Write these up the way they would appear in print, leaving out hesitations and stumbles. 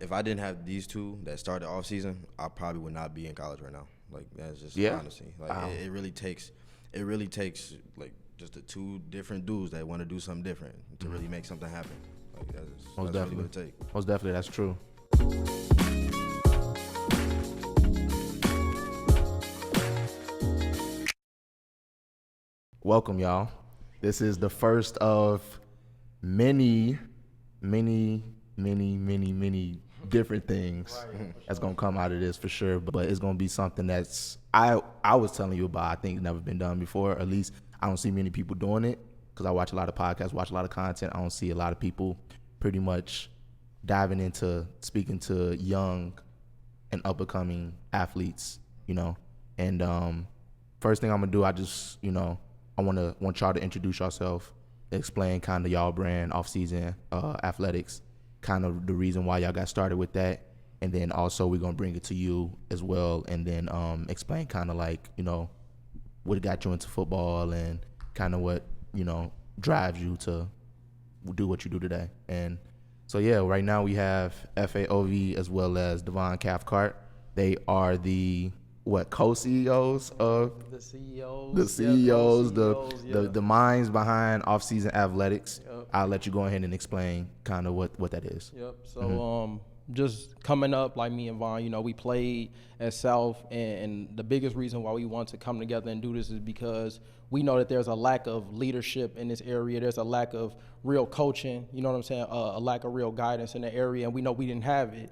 if I didn't have these two that started off season, I probably would not be in college right now. Like that's just honesty. Like it really takes like just the two different dudes that want to do something different to really make something happen. Like that's really what it takes. Most definitely, that's true. Welcome, y'all. This is the first of many different things that's gonna come out of this for sure. But it's gonna be something that's I was telling you about. I think never been done before. Or at least I don't see many people doing it because I watch a lot of podcasts, watch a lot of content. I don't see a lot of people pretty much diving into speaking to young and up and coming athletes. And first thing I'm gonna do, I just I want y'all to introduce yourself, explain kind of y'all brand, off-season athletics, kind of the reason why y'all got started with that, and then also we're gonna bring it to you as well, and then explain kind of like what got you into football and kind of what drives you to do what you do today. And so yeah, right now we have FAOV as well as Devon Cathcart. They are the co-CEOs of the minds behind off-season athletics. Yep. I'll let you go ahead and explain kind of what that is. Yep. So just coming up, like me and Vaughn, we played at South, and the biggest reason why we want to come together and do this is because we know that there's a lack of leadership in this area. There's a lack of real coaching, you know what I'm saying, a lack of real guidance in the area, and we know we didn't have it.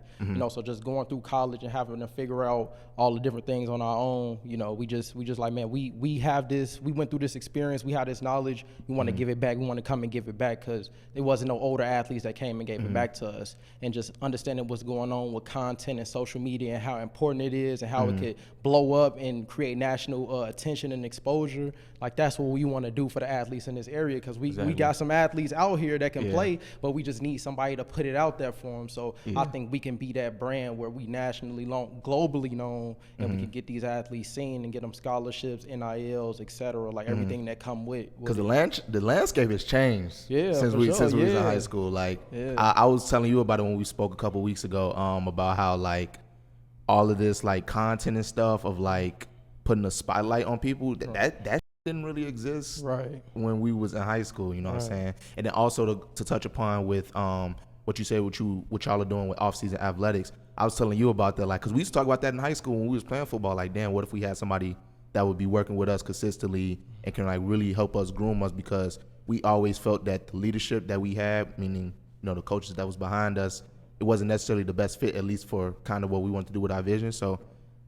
So just going through college and having to figure out all the different things on our own, we just like, man, we have this, we went through this experience, we have this knowledge, we want to give it back, we want to come and give it back, because there wasn't no older athletes that came and gave it back to us. And just understanding what's going on with content and social media and how important it is and how it could blow up and create national attention and exposure. Like, that's what we want to do for the athletes in this area, because we got some athletes out here that can play, but we just need somebody to put it out there for them. So I think we can be that brand where we nationally known, globally known, and we can get these athletes seen and get them scholarships, NILs, etc., like everything that come with. Because the landscape has changed since we was in high school. Like I was telling you about it when we spoke a couple weeks ago, about how like all of this like content and stuff of like putting a spotlight on people that didn't really exist when we was in high school, what I'm saying? And then also to touch upon with what you say, what y'all are doing with off-season athletics. I was telling you about that, like, because we used to talk about that in high school when we was playing football. Like, damn, what if we had somebody that would be working with us consistently and can like really help us groom us, because we always felt that the leadership that we had, meaning the coaches that was behind us, it wasn't necessarily the best fit, at least for kind of what we want to do with our vision. So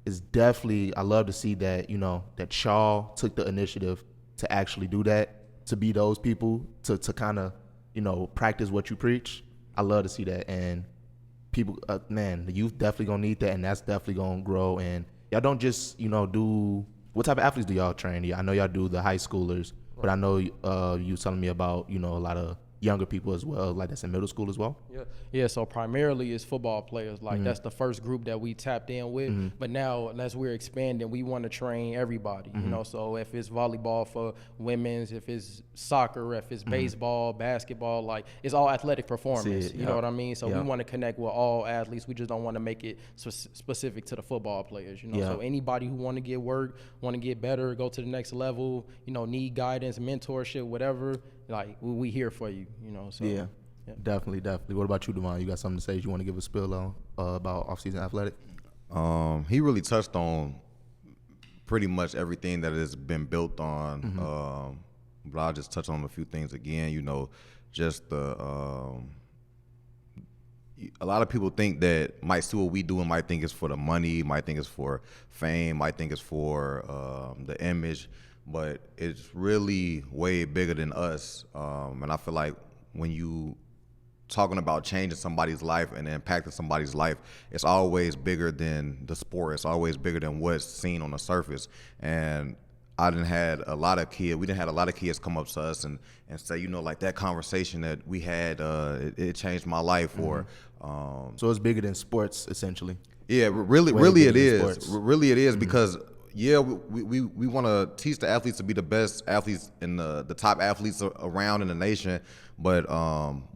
it's definitely, I love to see that, that y'all took the initiative to actually do that, to be those people, to kind of, practice what you preach. I love to see that. And people, man, the youth definitely gonna need that, and that's definitely gonna grow. And y'all don't just, do, what type of athletes do y'all train? I know y'all do the high schoolers, but I know you was telling me about, a lot of younger people as well, like that's in middle school as well? Yeah. So primarily it's football players. Like that's the first group that we tapped in with. But now as we're expanding, we want to train everybody. So if it's volleyball for women's, if it's soccer, if it's baseball, basketball, like it's all athletic performance. You know what I mean? So we want to connect with all athletes. We just don't want to make it specific to the football players. So anybody who want to get work, want to get better, go to the next level, need guidance, mentorship, whatever. Like we here for you, So yeah. Definitely. What about you, Devon? You got something to say? You want to give a spill on about off-season athletic? He really touched on pretty much everything that has been built on. But I'll just touch on a few things again. Just a lot of people think that might see what we do and might think it's for the money, might think it's for fame, might think it's for the image. But it's really way bigger than us. And I feel like when you talking about changing somebody's life and impacting somebody's life, it's always bigger than the sport. It's always bigger than what's seen on the surface. And we didn't had a lot of kids come up to us and say, like that conversation that we had, it changed my life. Or so it's bigger than sports, essentially. Yeah, really it is. Really it is, because we want to teach the athletes to be the best athletes and the top athletes around in the nation, but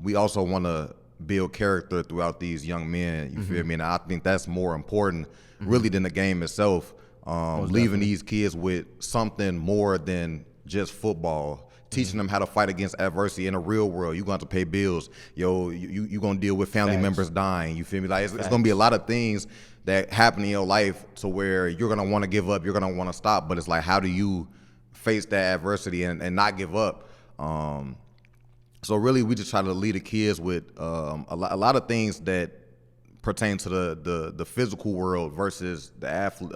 we also want to build character throughout these young men. You feel me? And I think that's more important, really, than the game itself. Leaving these kids with something more than just football. Teaching them how to fight against adversity in the real world. You're going to have to pay bills. Yo, you're going to deal with family members dying. You feel me? Like, it's going to be a lot of things that happen in your life to where you're going to want to give up. You're going to want to stop. But it's like, how do you face that adversity and not give up? So really, we just try to lead the kids with a lot of things that pertain to the physical world versus the athlete,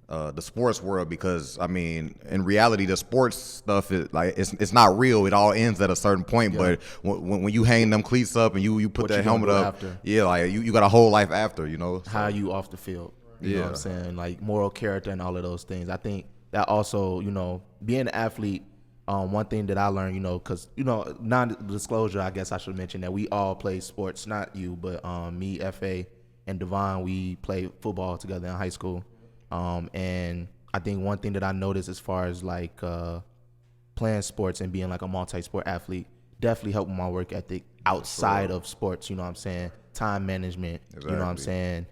the sports world, because I mean, in reality, the sports stuff is like it's not real. It all ends at a certain point. Yeah. But when you hang them cleats up and you put that helmet up, yeah, like you got a whole life after, you know. So. How you off the field? You know what I'm saying? Like moral character and all of those things. I think that also, you know, being an athlete. One thing that I learned, you know, because, you know, non-disclosure, I guess I should mention that we all play sports, not you, but me, F.A., and Devon, we played football together in high school. And I think one thing that I noticed as far as, like, playing sports and being, like, a multi-sport athlete definitely helped my work ethic outside of sports, you know what I'm saying? Time management, you know what I'm saying?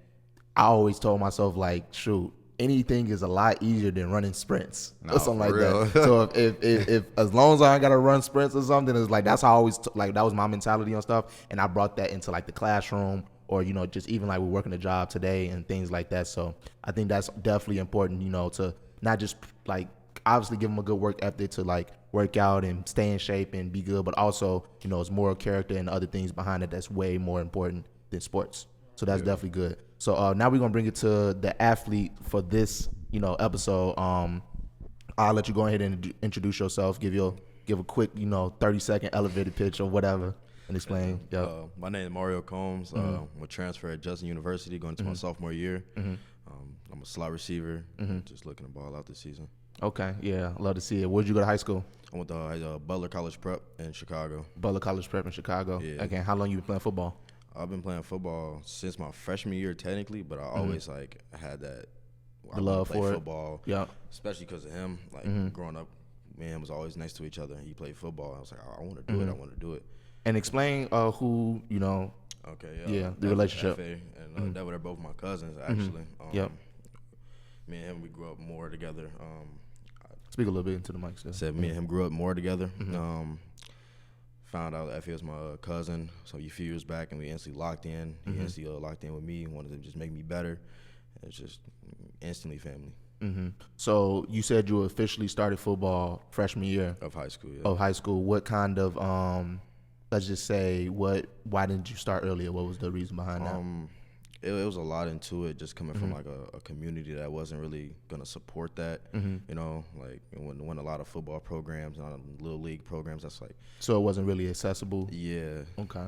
I always told myself, like, shoot, anything is a lot easier than running sprints or something like that. So if as long as I got to run sprints or something, it's like that's how I always like that was my mentality on stuff, and I brought that into like the classroom or, you know, just even like we're working a job today and things like that. So I think that's definitely important, you know, to not just like obviously give them a good work ethic to like work out and stay in shape and be good, but also, you know, it's moral character and other things behind it that's way more important than sports. So that's definitely good. So now we're gonna bring it to the athlete for this, you know, episode. I'll let you go ahead and introduce yourself. Give a quick, you know, 30-second elevator pitch or whatever, and explain. My name is Mario Combs. I'm a transfer at Judson University, going into my sophomore year. I'm a slot receiver, just looking to ball out this season. Okay, yeah, love to see it. Where'd you go to high school? I went to Butler College Prep in Chicago. Butler College Prep in Chicago. Yeah. Okay, how long you been playing football? I've been playing football since my freshman year, technically, but I always like had that the love for football. Yeah, especially because of him. Like growing up, me and him was always next to each other. He played football. I was like, I want to do it. I want to do it. And explain who, you know. Okay. Yeah, the relationship. F.A. and Devon are both my cousins, actually. Me and him, we grew up more together. Speak a little bit into the mic. Said me and him grew up more together. Found out that F.A. was my cousin, so a few years back, and we instantly locked in. He instantly locked in with me, wanted to just make me better. It's just instantly family. So you said you officially started football freshman year of high school. Yeah. Of high school. What kind of, let's just say, why didn't you start earlier? What was the reason behind that? It was a lot into it, just coming from like a community that wasn't really gonna support that. You know, like when a lot of football programs and little league programs, that's like. So it wasn't really accessible. Yeah. Okay.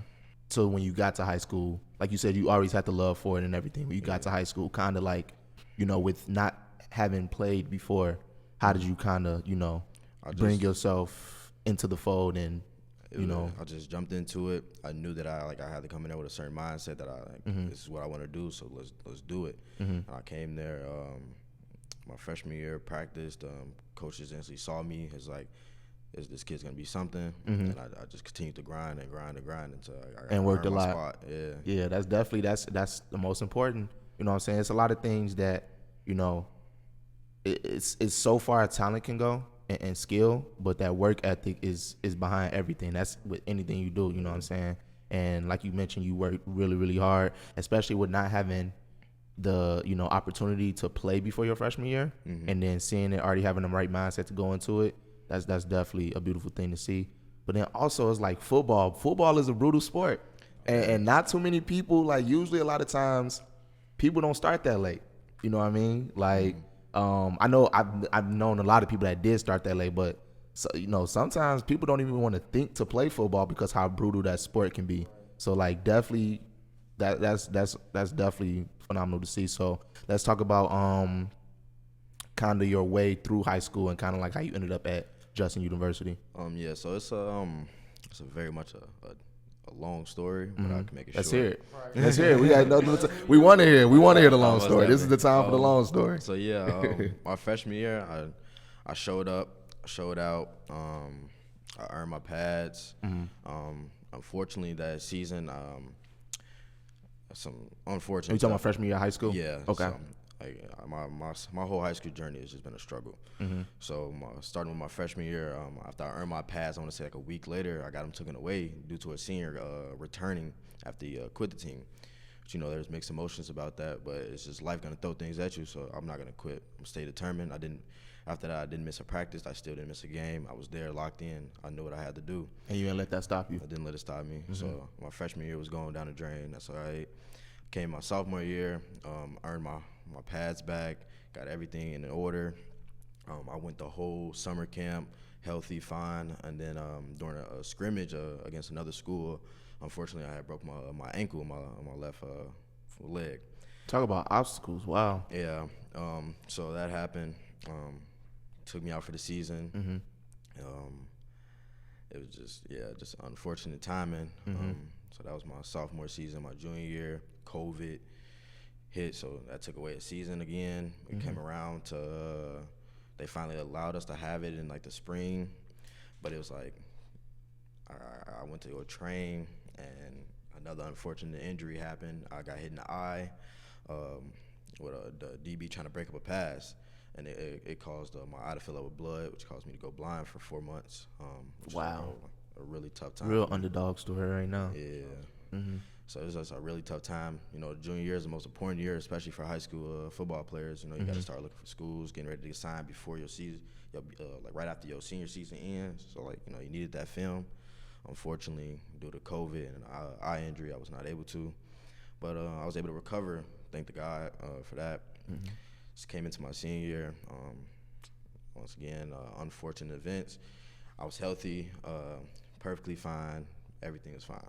So when you got to high school, like you said, you always had the love for it and everything. When you got to high school, kind of like, you know, with not having played before, how did you kind of, you know, bring yourself into the fold and. You know, I just jumped into it. I knew that I had to come in there with a certain mindset that this is what I want to do, so let's do it. And I came there my freshman year, practiced. Coaches instantly saw me as like, this kid's gonna be something, and I just continued to grind until I worked a lot. Spot. Yeah, that's definitely that's the most important. You know what I'm saying? It's a lot of things that, you know, it's so far talent can go. And skill, but that work ethic is behind everything. That's with anything you do, you know what I'm saying? And like you mentioned, you work really, really hard, especially with not having the, you know, opportunity to play before your freshman year, and then seeing it, already having the right mindset to go into it. That's definitely a beautiful thing to see. But then also it's like football. Football is a brutal sport, and not too many people, like usually a lot of times people don't start that late. You know what I mean? Like. I know I've known a lot of people that did start that late, but so, you know, sometimes people don't even want to think to play football because how brutal that sport can be. So like definitely that's definitely phenomenal to see. So let's talk about kind of your way through high school and kind of like how you ended up at Judson University. Yeah, so it's a very much a long story, but I can make it Let's short. hear it. Let's hear it. We got nothing. We want to hear. We want to hear the long story. This is the time for the long story. So yeah, my freshman year, I showed up, showed out. I earned my pads. unfortunately, that season, some unfortunate. Are you talking about freshman year of high school? Yeah. Okay. So, my whole high school journey has just been a struggle. Mm-hmm. So starting with my freshman year, after I earned my pass, I want to say like a week later, I got him taken away due to a senior returning after he quit the team. But, there's mixed emotions about that, but it's just life gonna throw things at you. So I'm not gonna quit. I'm stay determined. After that, I didn't miss a practice. I still didn't miss a game. I was there, locked in. I knew what I had to do. And you didn't let that stop you? I didn't let it stop me. Mm-hmm. So my freshman year was going down the drain. That's all right. Came my sophomore year, earned my pads back, got everything in order. I went the whole summer camp, healthy, fine. And then during a scrimmage against another school, unfortunately, I had broke my ankle, my left leg. Talk about obstacles. Wow. Yeah. So that happened. Took me out for the season. Mm-hmm. It was just unfortunate timing. Mm-hmm. So that was my sophomore season. My junior year, COVID hit, so that took away a season again. We came around to, they finally allowed us to have it in like the spring, but it was like, I went to go train and another unfortunate injury happened. I got hit in the eye with the DB trying to break up a pass. And it caused my eye to fill up with blood, which caused me to go blind for 4 months. Wow. Was a really tough time. Real underdog story right now. Yeah. Mm-hmm. So it was just a really tough time. Junior year is the most important year, especially for high school football players. You got to start looking for schools, getting ready to get signed before your season, like right after your senior season ends. So you needed that film. Unfortunately, due to COVID and eye injury, I was not able to. But I was able to recover. Thank the God for that. Mm-hmm. Just came into my senior year. Once again, unfortunate events. I was healthy, perfectly fine. Everything was fine.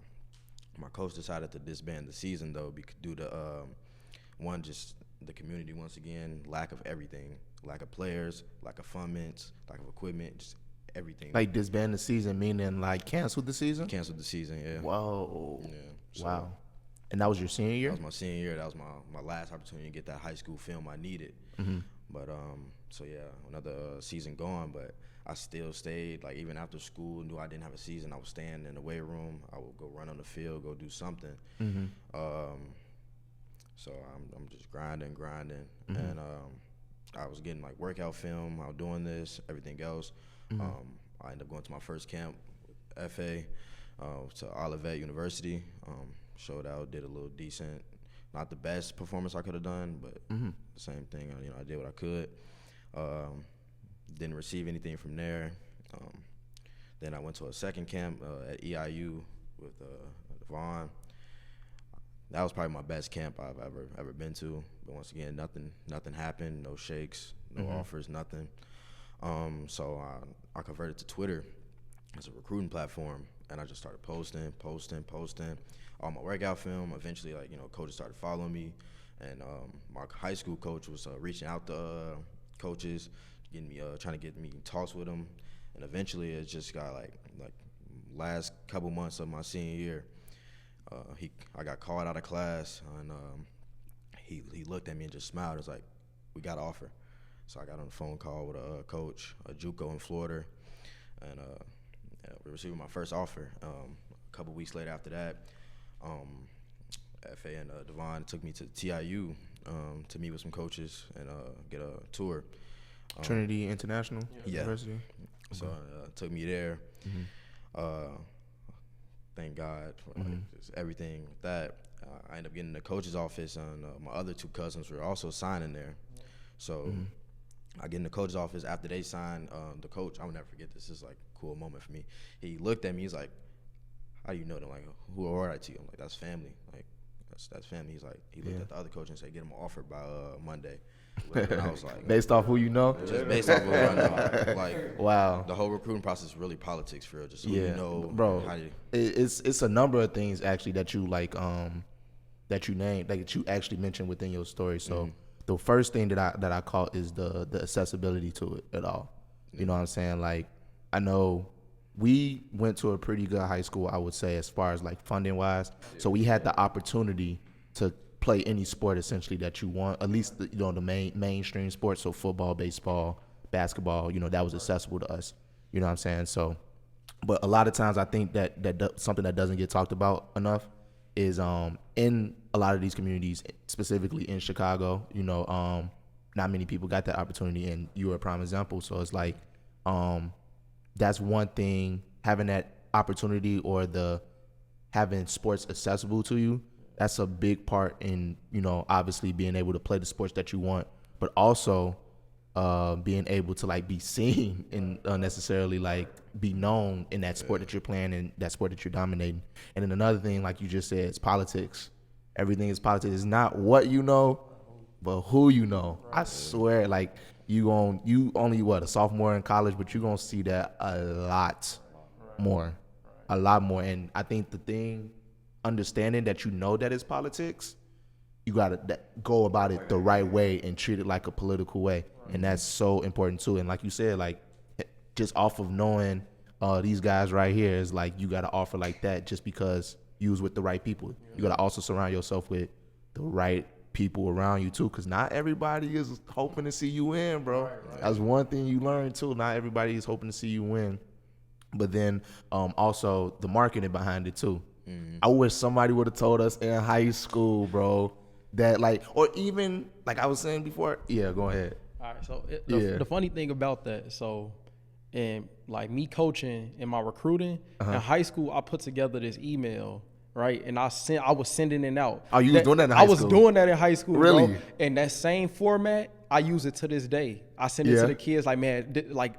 My coach decided to disband the season, though, due to, one, just the community, once again, lack of everything. Lack of players, lack of fundaments, lack of equipment, just everything. Like disband the season, meaning like canceled the season? Canceled the season, yeah. Whoa. Yeah. So, wow. And that was your senior year? That was my senior year. That was my last opportunity to get that high school film I needed. Mm-hmm. But, so yeah, another season gone, but I still stayed. Like, even after school, knew I didn't have a season, I was staying in the weight room. I would go run on the field, go do something. Mm-hmm. So I'm just grinding. Mm-hmm. And I was getting, like, workout film. I was doing this, everything else. Mm-hmm. I ended up going to my first camp with FA to Collab University. Showed out, did a little decent. Not the best performance I could have done, but the same thing. I did what I could. Didn't receive anything from there. Then I went to a second camp at EIU with Devon. That was probably my best camp I've ever been to. But once again, nothing happened. No shakes, no offers, nothing. So I converted to Twitter as a recruiting platform, and I just started posting all my workout film. Eventually, coaches started following me, and my high school coach was reaching out to coaches, getting me trying to get me in talks with them, and eventually it just got like last couple months of my senior year. I got called out of class, and he looked at me and just smiled. It was like, we got an offer. So I got on a phone call with a coach, a JUCO in Florida, and we received my first offer. A couple weeks later after that, FA and Devon took me to TIU to meet with some coaches and get a tour. Trinity International University? So took me there. Mm-hmm. Thank God for just everything with that. I ended up getting in the coach's office, and my other two cousins were also signing there. So I get in the coach's office after they signed. The coach, I will never forget this. This is like a cool moment for me. He looked at me. He's like, "How do you know them? Like, who are I to you?" I'm like, "That's family. Like, that's family." He's like, he looked at the other coach and said, "Get him an offer by Monday." And I was like, based off who you know? Just based off who I know. Like, wow. The whole recruiting process is really politics for real. Just so you know, bro. How you, it's a number of things actually that you that you named, that you actually mentioned within your story. So the first thing that I caught is the accessibility to it at all. You know what I'm saying? Like, I know we went to a pretty good high school, I would say, as far as like funding wise. So we had the opportunity to play any sport essentially that you want, at least the mainstream sports. So football, baseball, basketball, that was accessible to us. You know what I'm saying? So But a lot of times I think that something that doesn't get talked about enough is in a lot of these communities, specifically in Chicago, not many people got that opportunity, and you are a prime example. So it's like that's one thing, having that opportunity or having sports accessible to you. That's a big part in, obviously being able to play the sports that you want, but also being able to like be seen and necessarily like be known in that sport that you're playing and that sport that you're dominating. And then another thing, like you just said, is politics. Everything is politics. It's not what you know, but who you know. I swear, like you only a sophomore in college, but you're gonna see that a lot more. And I think the thing, understanding that that it's politics, you gotta go about it the right way and treat it like a political way, and that's so important too. And like you said, like just off of knowing these guys right here is like you gotta offer like that just because you was with the right people. You gotta also surround yourself with the right people around you too, because not everybody is hoping to see you win, bro. That's one thing you learn too. Not everybody is hoping to see you win, but then also the marketing behind it too. I wish somebody would have told us in high school, bro, that like, or even like I was saying before. Yeah, go ahead. All right. So the funny thing about that, and like me coaching and my recruiting in high school, I put together this email, right? And I was sending it out. Oh, you was doing that in high school? I was doing that in high school, really? Bro. And that same format, I use it to this day. I send it to the kids like, man,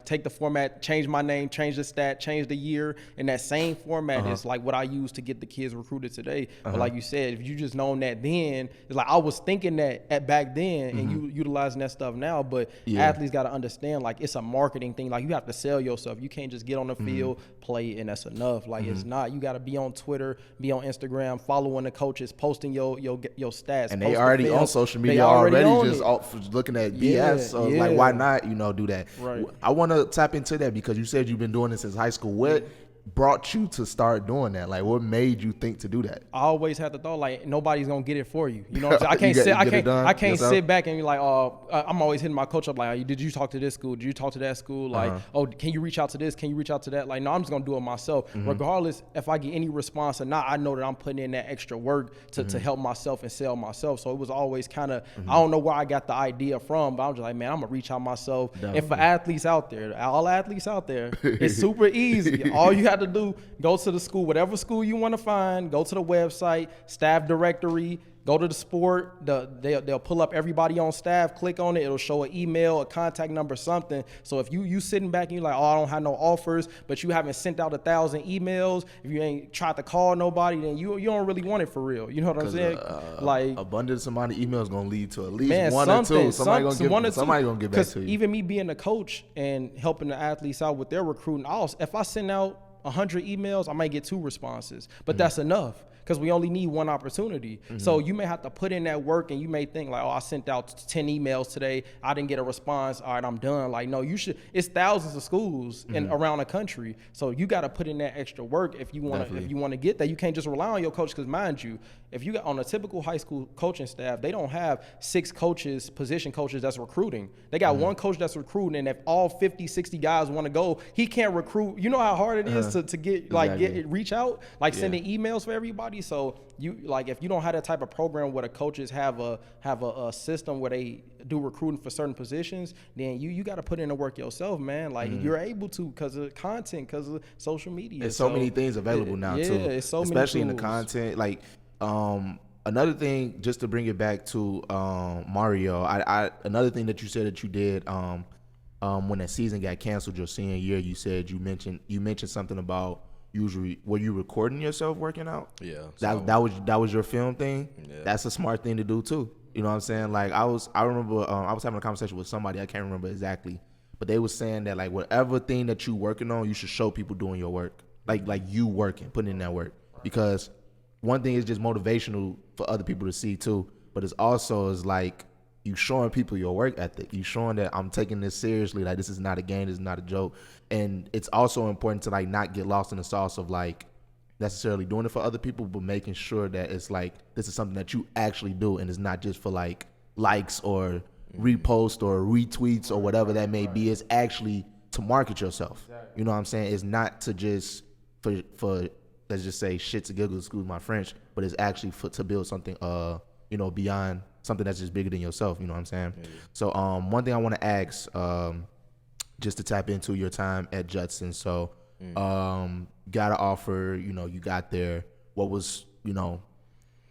take the format, change my name, change the stat, change the year. And that same format is like what I use to get the kids recruited today. But like you said, if you just known that then, it's like I was thinking that back then and you utilizing that stuff now. But athletes got to understand, like, it's a marketing thing. Like, you have to sell yourself. You can't just get on the field, play, and that's enough. Like, it's not. You got to be on Twitter, be on Instagram, following the coaches, posting your stats. And they already on social media already just looking at BS. So it's like, why not, do that? Right. I want to tap into that because you said you've been doing this since high school. What brought you to start doing that? Like, what made you think to do that? I always had the thought, like, nobody's gonna get it for you. You know what I'm saying? I can't sit back and be like, I'm always hitting my coach up like, did you talk to this school? Did you talk to that school? Like, can you reach out to this? Can you reach out to that? Like, no, I'm just gonna do it myself. Regardless if I get any response or not, I know that I'm putting in that extra work to help myself and sell myself. So it was always kind of, I don't know where I got the idea from, but I'm just like, man, I'm gonna reach out myself. Definitely. And for athletes out there, all athletes out there, it's super easy. All you have to do, go to the school, whatever school you want to find, go to the website, staff directory, go to the sport, they'll pull up everybody on staff, click on it, it'll show an email, a contact number, something. So if you sitting back and you're like, I don't have no offers, but you haven't sent out 1,000 emails, if you ain't tried to call nobody, then you don't really want it for real. You know what I'm saying? Like, abundance amount of emails gonna lead to at least one or two. Somebody gonna get back to you. Even me being a coach and helping the athletes out with their recruiting, if I send out 100 emails, I might get 2 responses, but that's enough because we only need one opportunity. So you may have to put in that work, and you may think like, I sent out 10 emails today, I didn't get a response, all right, I'm done. Like, no, you should. It's thousands of schools around the country, so you got to put in that extra work if you want to get that. You can't just rely on your coach, because mind you, if you got on a typical high school coaching staff, they don't have 6 coaches, position coaches that's recruiting. They got one coach that's recruiting, and if all 50, 60 guys want to go, he can't recruit. You know how hard it is to get reach out, like sending emails for everybody. So you, like, if you don't have that type of program where the coaches have a system where they do recruiting for certain positions, then you got to put in the work yourself, man. Like, you're able to, because of content, because of social media. There's so many things available now too. It's so especially many in the content. Like, another thing, just to bring it back to Mario, another thing that you said that you did when that season got canceled your senior year, you said you mentioned something about usually, were you recording yourself working out? Yeah. That was your film thing? Yeah. That's a smart thing to do too. You know what I'm saying? Like, I remember I was having a conversation with somebody, I can't remember exactly, but they was saying that, like, whatever thing that you working on, you should show people doing your work. Like you working, putting in that work. Because one thing is just motivational for other people to see too, but it's also is like you showing people your work ethic. You showing that I'm taking this seriously. Like, this is not a game. This is not a joke. And it's also important to, like, not get lost in the sauce of, like, necessarily doing it for other people, but making sure that it's like this is something that you actually do, and it's not just for, like, likes or repost or retweets or whatever that may be. It's actually to market yourself. Exactly. You know what I'm saying? It's not to just for let's just say shits and giggles, excuse my French, but it's actually to build something beyond something that's just bigger than yourself. You know what I'm saying? Yeah. So one thing I want to ask, just to tap into your time at Judson. So got an offer. You got there. What was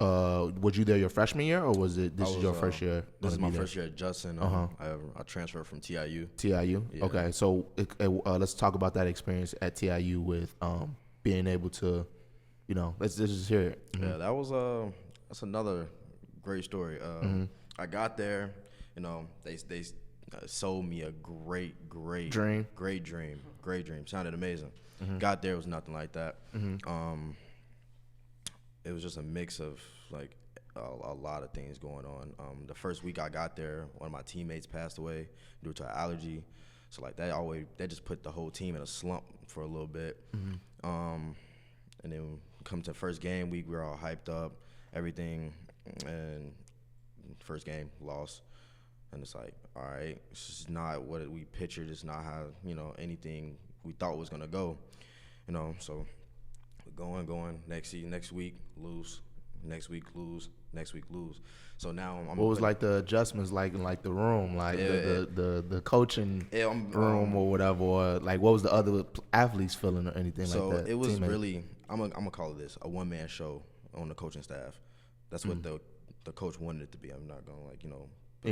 was you there your freshman year, or was it this is your first year? This is my first year at Judson. I transferred from TIU. TIU. Yeah. Okay, so let's talk about that experience at TIU with being able to, let's just hear it. Mm-hmm. Yeah, that's another great story. I got there, they sold me a great dream. Sounded amazing. Mm-hmm. Got there, it was nothing like that. Mm-hmm. It was just a mix of like a lot of things going on. The first week I got there, one of my teammates passed away due to an allergy. So like that just put the whole team in a slump for a little bit. Mm-hmm. And then come to first game week, we were all hyped up, everything, and first game lost. And it's like, all right, this is not what we pictured. It's not how anything we thought was gonna go. So we're going next week lose, next week lose, next week lose. So now what was like the adjustments like in like the room, like the coaching room or whatever, or like what was the other athletes feeling or anything like that? So it was really I'm gonna call it this, a one-man show on the coaching staff. That's what the coach wanted it to be. I'm not gonna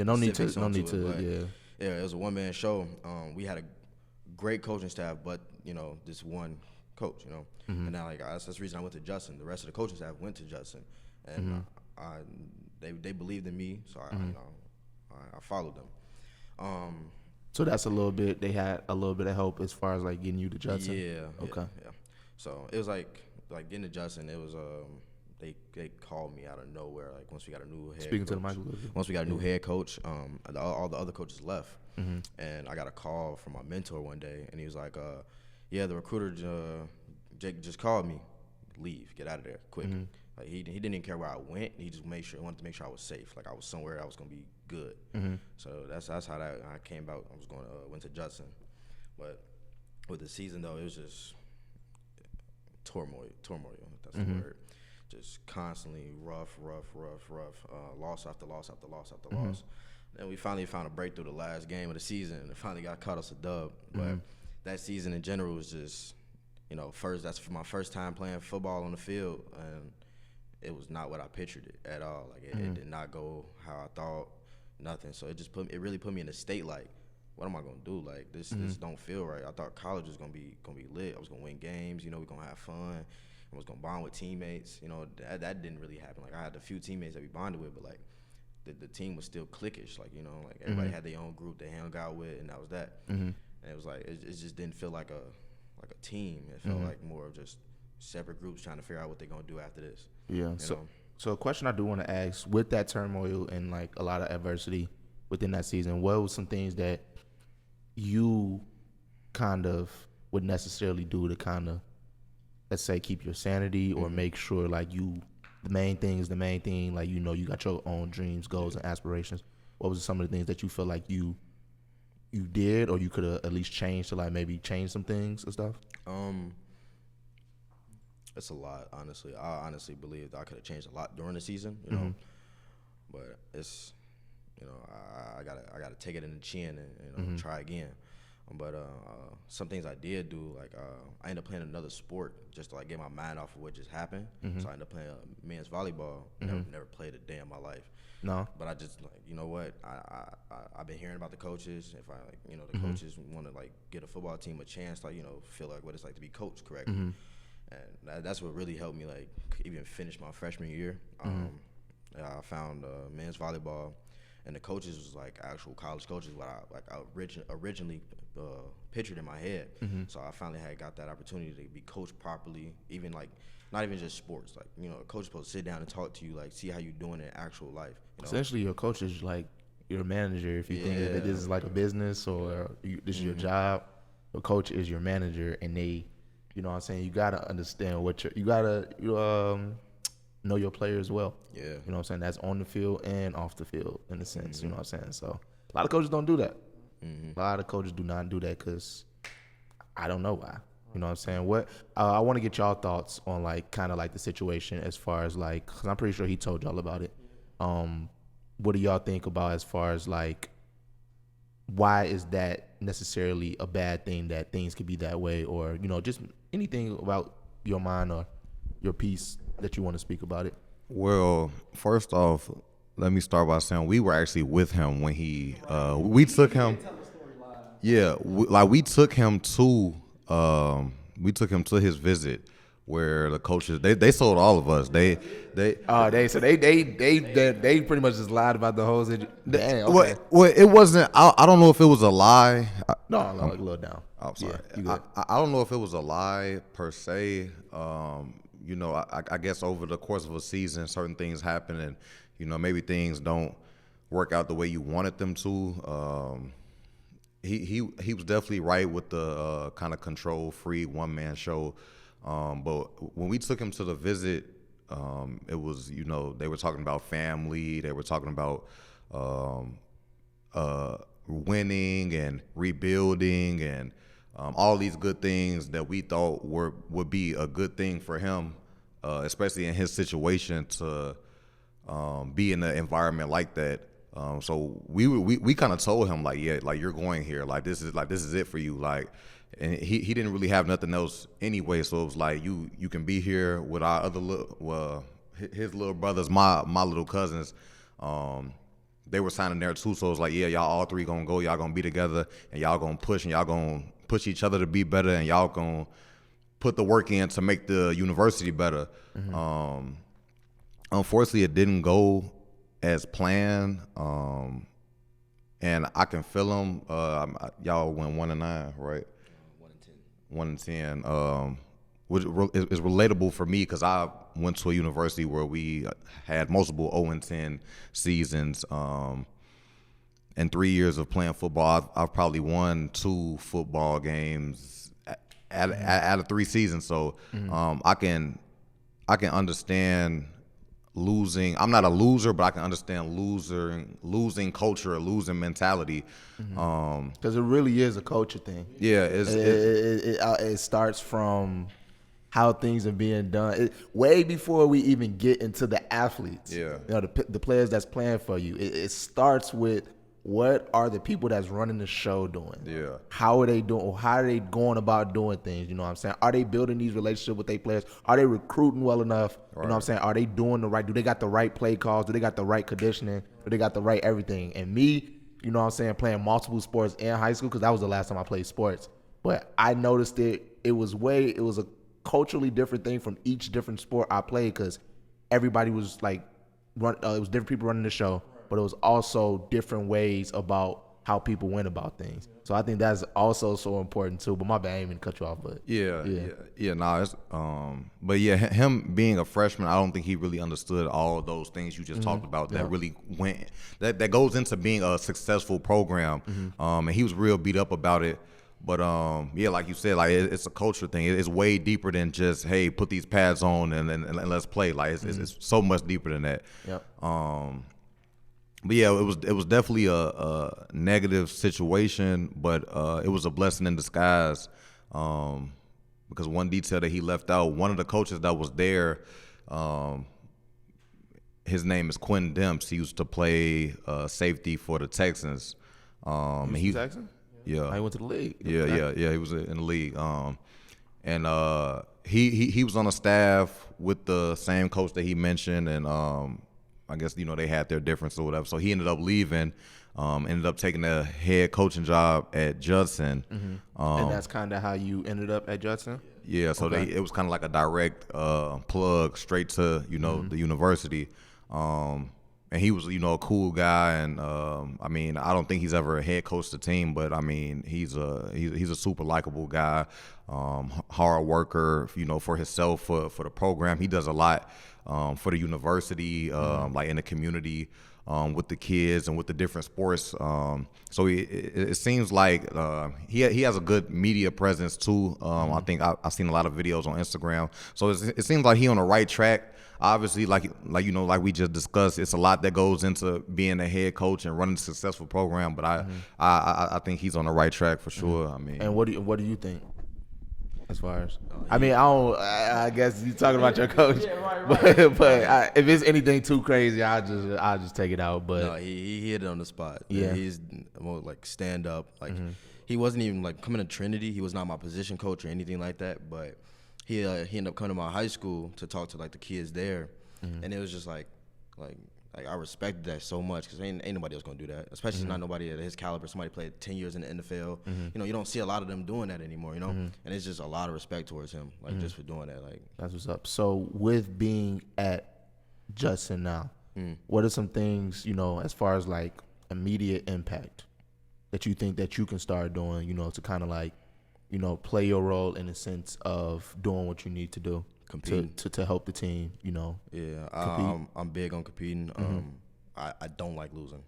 no need to. Yeah, it was a one-man show. We had a great coaching staff, but this one coach, mm-hmm. And now that's the reason I went to Judson. The rest of the coaching staff went to Judson, and mm-hmm. they believed in me, so I followed them. So that's a little bit. They had a little bit of help as far as like getting you to Judson. Yeah. Okay. Yeah. So it was like getting to Judson. It was they called me out of nowhere. Like once we got a new head. Speaking coach, to the mic a little bit. Once we got a new head coach, all the other coaches left, mm-hmm. and I got a call from my mentor one day, and he was like, "Yeah, the recruiter Jake just called me. Leave, get out of there, quick." Mm-hmm. Like he didn't even care where I went. He just wanted to make sure I was safe. Like I was somewhere I was gonna be good. Mm-hmm. So that's how I came about. I was went to Judson, but with the season though, it was just turmoil. That's mm-hmm. the word. Just constantly rough. Loss after loss. Mm-hmm. Then we finally found a breakthrough the last game of the season, and it finally caught us a dub. Mm-hmm. But that season in general was just, that's my first time playing football on the field, and it was not what I pictured it at all. Like it did not go how I thought, nothing. So it really put me in a state like, what am I gonna do? Like this don't feel right. I thought college was gonna be lit. I was gonna win games. We're gonna have fun. I was gonna bond with teammates. That didn't really happen. Like I had a few teammates that we bonded with, but like the team was still cliquish. Like like everybody had their own group they hung out with, and that was that. Mm-hmm. And it was like it just didn't feel like a team. It felt like more of just separate groups trying to figure out what they're gonna do after this. Yeah. So a question I do want to ask, with that turmoil and like a lot of adversity within that season, what were some things that you kind of would necessarily do to kind of, let's say, keep your sanity or make sure like the main thing is the main thing, like you got your own dreams, goals, and aspirations? What was some of the things that you feel like you did, or you could have at least changed to like maybe change some things and stuff? It's a lot, honestly. I honestly believe that I could have changed a lot during the season, but it's I gotta take it in the chin and try again. But some things I did do, like I ended up playing another sport just to like get my mind off of what just happened. Mm-hmm. So I ended up playing men's volleyball. Never played a day in my life. No. But I just like, you know what? I've been hearing about the coaches. If I the coaches want to like get a football team a chance, like feel like what it's like to be coached correctly. Mm-hmm. And that's what really helped me like even finish my freshman year. I found men's volleyball. And the coaches was like actual college coaches, what I originally pictured in my head. Mm-hmm. So I finally got that opportunity to be coached properly, even like not even just sports. Like a coach is supposed to sit down and talk to you, like see how you doing in actual life. Essentially, your coach is like your manager. If you think that this is like a business or this is your job, the coach is your manager, and they, you gotta understand you gotta know your players well. Yeah. You know what I'm saying? That's on the field and off the field in a sense. Mm-hmm. You know what I'm saying? So a lot of coaches don't do that. Mm-hmm. A lot of coaches do not do that because I don't know why. You know what I'm saying? What I want to get y'all thoughts on like kind of like the situation as far as like, because I'm pretty sure he told y'all about it. What do y'all think about as far as like, why is that necessarily a bad thing that things could be that way, or just anything about your mind or your piece that you want to speak about it? Well, first off, let me start by saying we were actually with him when we took him. Yeah, we took him to his visit where the coaches they sold all of us. They pretty much just lied about the whole situation. Dang, okay. Well, it wasn't. I don't know if it was a lie. No, like a little down. I'm sorry. Yeah, I don't know if it was a lie per se. I guess over the course of a season, certain things happen, and maybe things don't work out the way you wanted them to. He was definitely right with the kind of control-free one-man show. But when we took him to the visit, it was, they were talking about family. They were talking about winning and rebuilding and all these good things that we thought would be a good thing for him, especially in his situation to be in an environment like that. So we kind of told him like, yeah, like you're going here, like this is it for you, like, and he didn't really have nothing else anyway. So it was like you can be here with our other his little brothers, my little cousins. They were signing there too. So it was like, yeah, y'all all three gonna go, y'all gonna be together, and y'all gonna push, and y'all gonna push each other to be better, and y'all gonna put the work in to make the university better. Mm-hmm. Unfortunately, it didn't go as planned, and I can feel them. Y'all went 1-9, right? 1-10. Which is relatable for me because I went to a university where we had multiple 0-10 seasons. In 3 years of playing football, I've probably won 2 football games out of 3 seasons. So I can understand losing. I'm not a loser, but I can understand losing culture, or losing mentality. Because it really is a culture thing. Yeah, it starts from how things are being done. Way before we even get into the athletes. Yeah, the players that's playing for you. It starts with what are the people that's running the show doing? Yeah. How are they doing? Or how are they going about doing things? You know what I'm saying? Are they building these relationships with their players? Are they recruiting well enough? Right. You know what I'm saying? Are they doing the right? Do they got the right play calls? Do they got the right conditioning? Do they got the right everything? And me, you know what I'm saying, playing multiple sports in high school, because that was the last time I played sports. But I noticed it was a culturally different thing from each different sport I played, because everybody was like, it was different people running the show. But it was also different ways about how people went about things. So I think that's also so important too. But my bad, I didn't mean to cut you off. But but yeah, him being a freshman, I don't think he really understood all of those things you just talked about. That really that goes into being a successful program. And he was real beat up about it. But like you said, like it's a culture thing. It's way deeper than just, hey, put these pads on and let's play. Like it's so much deeper than that. Yep. But yeah, it was definitely a negative situation, but it was a blessing in disguise, because one detail that he left out, one of the coaches that was there, his name is Quinn Demps. He used to play safety for the Texans. He's Texan? Yeah. He went to the league. Yeah. He was in the league. And he was on the staff with the same coach that he mentioned, and I guess, they had their difference or whatever. So he ended up leaving, ended up taking a head coaching job at Judson. And that's kind of how you ended up at Judson? Yeah, so it was kind of like a direct plug straight to, the university. And he was, a cool guy. And, I don't think he's ever head coached the team, but, he's a super likable guy, hard worker, for himself, for the program. He does a lot for the university, like in the community, with the kids and with the different sports. So it seems like he has a good media presence too. I think I've seen a lot of videos on Instagram. So it seems like he on the right track. Obviously, like we just discussed, it's a lot that goes into being a head coach and running a successful program. But I think he's on the right track for sure. And what do you think? As far as, I mean, I guess you're talking about your coach. Yeah, right. But if it's anything too crazy, I'll just take it out. But no, he hit it on the spot. Yeah, he's more like stand up. Like he wasn't even like coming to Trinity. He was not my position coach or anything like that. But he ended up coming to my high school to talk to like the kids there, and it was just like I respected that so much because ain't nobody else gonna do that, especially not nobody at his caliber. Somebody played 10 years in the NFL. You know, you don't see a lot of them doing that anymore. You know, and it's just a lot of respect towards him, like just for doing that. Like that's what's up. So with being at Judson now, what are some things, you know, as far as like immediate impact that you think that you can start doing, you know, to kind of like, you know, play your role in the sense of doing what you need to do? To help the team, you know. Yeah, I'm big on competing. I don't like losing.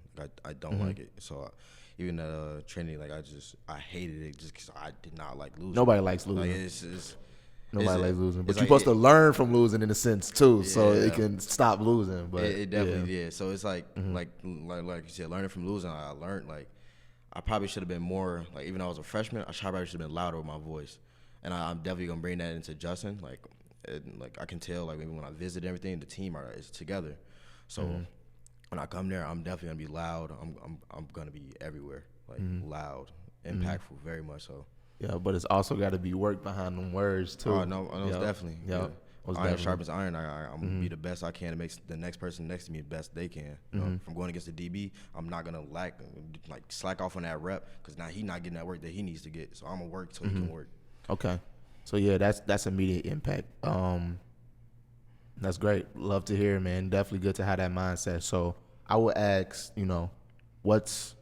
I don't like it. So even at Trinity, like I hated it just because I did not like losing. Nobody likes losing. Like Nobody likes losing, but you're supposed to learn from losing in a sense too, so it can stop losing. But it definitely So it's like like you said, learning from losing. I learned like I probably should have been more like, even though I was a freshman, I probably should have been louder with my voice, and I'm definitely gonna bring that into Judson. Like I can tell, like maybe when I visit everything, the team is together. So when I come there, I'm definitely gonna be loud. I'm gonna be everywhere, like loud, impactful, very much so. Yeah, but it's also got to be work behind them words too. Oh no, definitely. Yeah, iron sharpens iron. I'm gonna be the best I can to make the next person next to me the best they can. You know, if I'm going against the DB, I'm not gonna slack off on that rep because now he's not getting that work that he needs to get. So I'm gonna work so he can work. Okay. So yeah, that's immediate impact. That's great. Love to hear, man. Definitely good to have that mindset. So I would ask, you know, what's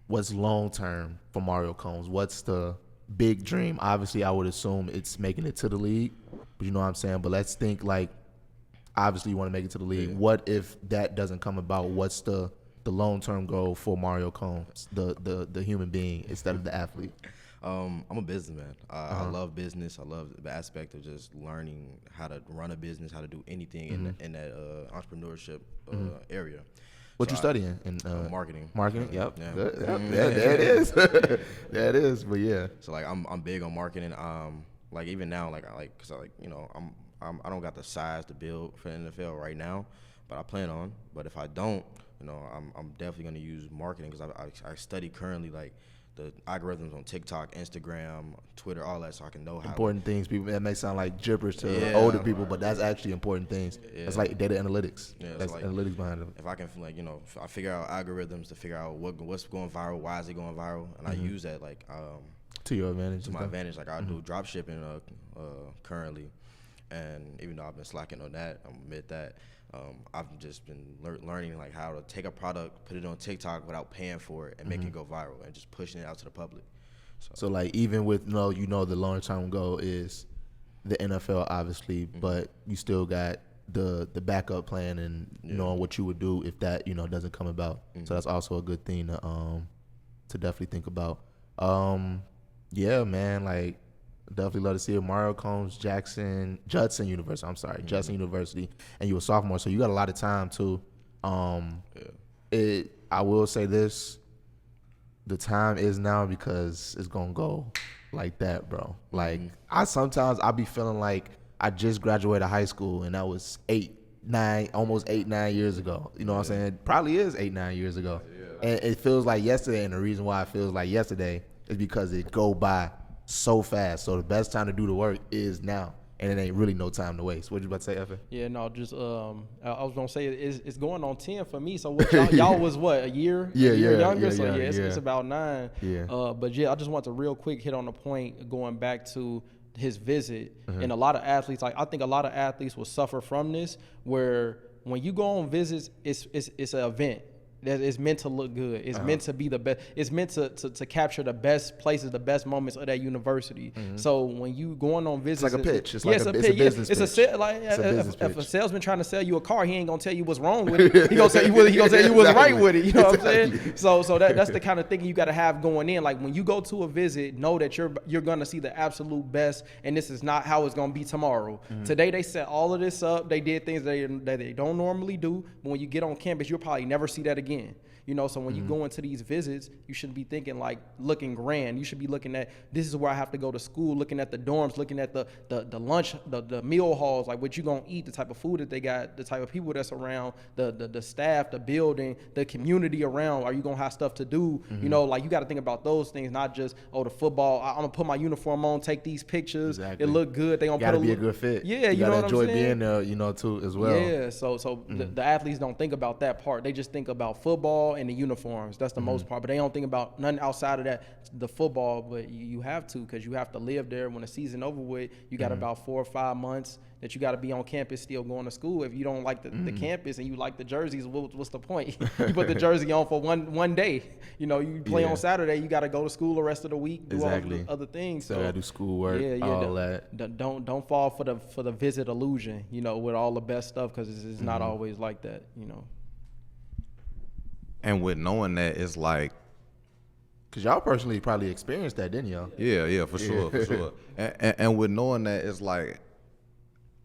long term for Mario Combs? What's the big dream? Obviously, I would assume it's making it to the league, but you know what I'm saying. But let's think like, obviously, you want to make it to the league. Yeah. What if that doesn't come about? What's the long term goal for Mario Combs, the human being instead of the athlete? I'm a businessman. I love business. I love the aspect of just learning how to run a business, how to do anything in that entrepreneurship area. What you studying in marketing? Marketing. Yep. Yeah. Good. Yep. Yeah, there it is. There it is. But yeah. So like I'm big on marketing. Like even now, cause you know I don't got the size to build for the NFL right now, but I plan on. But if I don't, you know, I'm definitely gonna use marketing because I study currently like the algorithms on TikTok, Instagram, Twitter, all that, so I can know how important things. People that may sound like gibberish to older people, but that's actually important things. Yeah. It's like data analytics. Yeah, that's like analytics behind it. If I can, like, you know, if I figure out algorithms to figure out what's going viral, why is it going viral, and I use that like to your advantage. To my advantage, like I do drop shipping currently, and even though I've been slacking on that, I'll admit that. I've just been learning like how to take a product, put it on TikTok without paying for it, and make it go viral, and just pushing it out to the public. So like even with you know the long term goal is the NFL obviously, but you still got the backup plan and knowing what you would do if that doesn't come about. So that's also a good thing to definitely think about. Yeah, man, like. Definitely love to see it. Mario Combs, Judson University. Judson University, and you a sophomore, so you got a lot of time too. I will say this: the time is now because it's gonna go like that, bro. Like sometimes I be feeling like I just graduated high school, and that was almost 8-9 years ago. You know what I'm saying? It probably is 8-9 years ago, and it feels like yesterday. And the reason why it feels like yesterday is because it go by so fast. So the best time to do the work is now, and it ain't really no time to waste. What you about to say, Evan? Yeah, no, just I was gonna say it's going on 10 for me. So what y'all was what, a year? Yeah, a year younger. Yeah, it's about 9. Yeah. But yeah, I just want to real quick hit on the point going back to his visit, and a lot of athletes. Like I think a lot of athletes will suffer from this, where when you go on visits, it's an event. That is meant to look good. It's meant to be the best. It's meant to capture the best places, the best moments of that university. So when you going on visits, it's like a pitch. It's like a business pitch. If a salesman trying to sell you a car, he ain't gonna tell you what's wrong with it. He gonna tell you what's right with it. You know what I'm saying? So that's the kind of thing you got to have going in. Like when you go to a visit, know that you're gonna see the absolute best, and this is not how it's gonna be tomorrow. Today they set all of this up. They did things that they don't normally do. But when you get on campus, you'll probably never see that again. again. You know, so when you go into these visits, you shouldn't be thinking like looking grand. You should be looking at, this is where I have to go to school, looking at the dorms, looking at the lunch, the meal halls, like what you gonna eat, the type of food that they got, the type of people that's around, the staff, the building, the community around. Are you gonna have stuff to do? You know, like you got to think about those things, not just, oh, the football, I'm gonna put my uniform on, take these pictures. Exactly. It look good. They gonna gotta be a good fit. Yeah, you know what I'm saying? Enjoy being there, you know, too, as well. Yeah, so the athletes don't think about that part. They just think about football and the uniforms. That's the most part, but they don't think about nothing outside of that, the football. But you have to, because you have to live there. When the season over with, you got about 4 or 5 months that you got to be on campus still going to school. If you don't like the campus and you like the jerseys, what's the point? You put the jersey on for one day. You know, you play on Saturday, you got to go to school the rest of the week, do all the other things. So gotta do schoolwork, all that. Don't fall for the visit illusion, you know, with all the best stuff, because it's not always like that, you know. And with knowing that, it's like, because y'all personally probably experienced that, didn't y'all? Yeah, for sure. And with knowing that, it's like,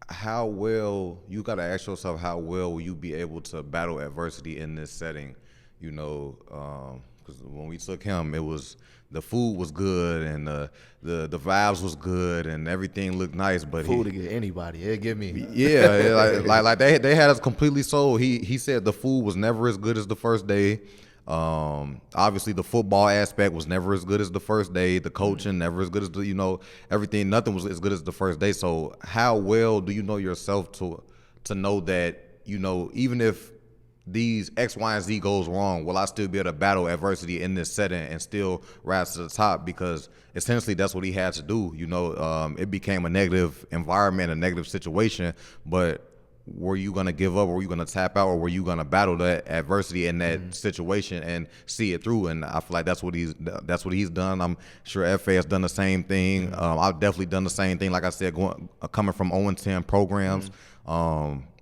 how well, you got to ask yourself, how well will you be able to battle adversity in this setting? You know, because when we took him, it was, the food was good and the vibes was good and everything looked nice. But food to get anybody, it give me. Yeah, like they had us completely sold. He said the food was never as good as the first day. Obviously the football aspect was never as good as the first day. The coaching never as good as everything. Nothing was as good as the first day. So how well do you know yourself to know that, you know, even if these X, Y, and Z goes wrong, will I still be able to battle adversity in this setting and still rise to the top? Because essentially that's what he had to do. You know, it became a negative environment, a negative situation, but were you going to give up, or were you going to tap out, or were you going to battle that adversity in that situation and see it through? And I feel like that's what he's done. I'm sure FA has done the same thing. I've definitely done the same thing. Like I said, coming from 0-10 programs,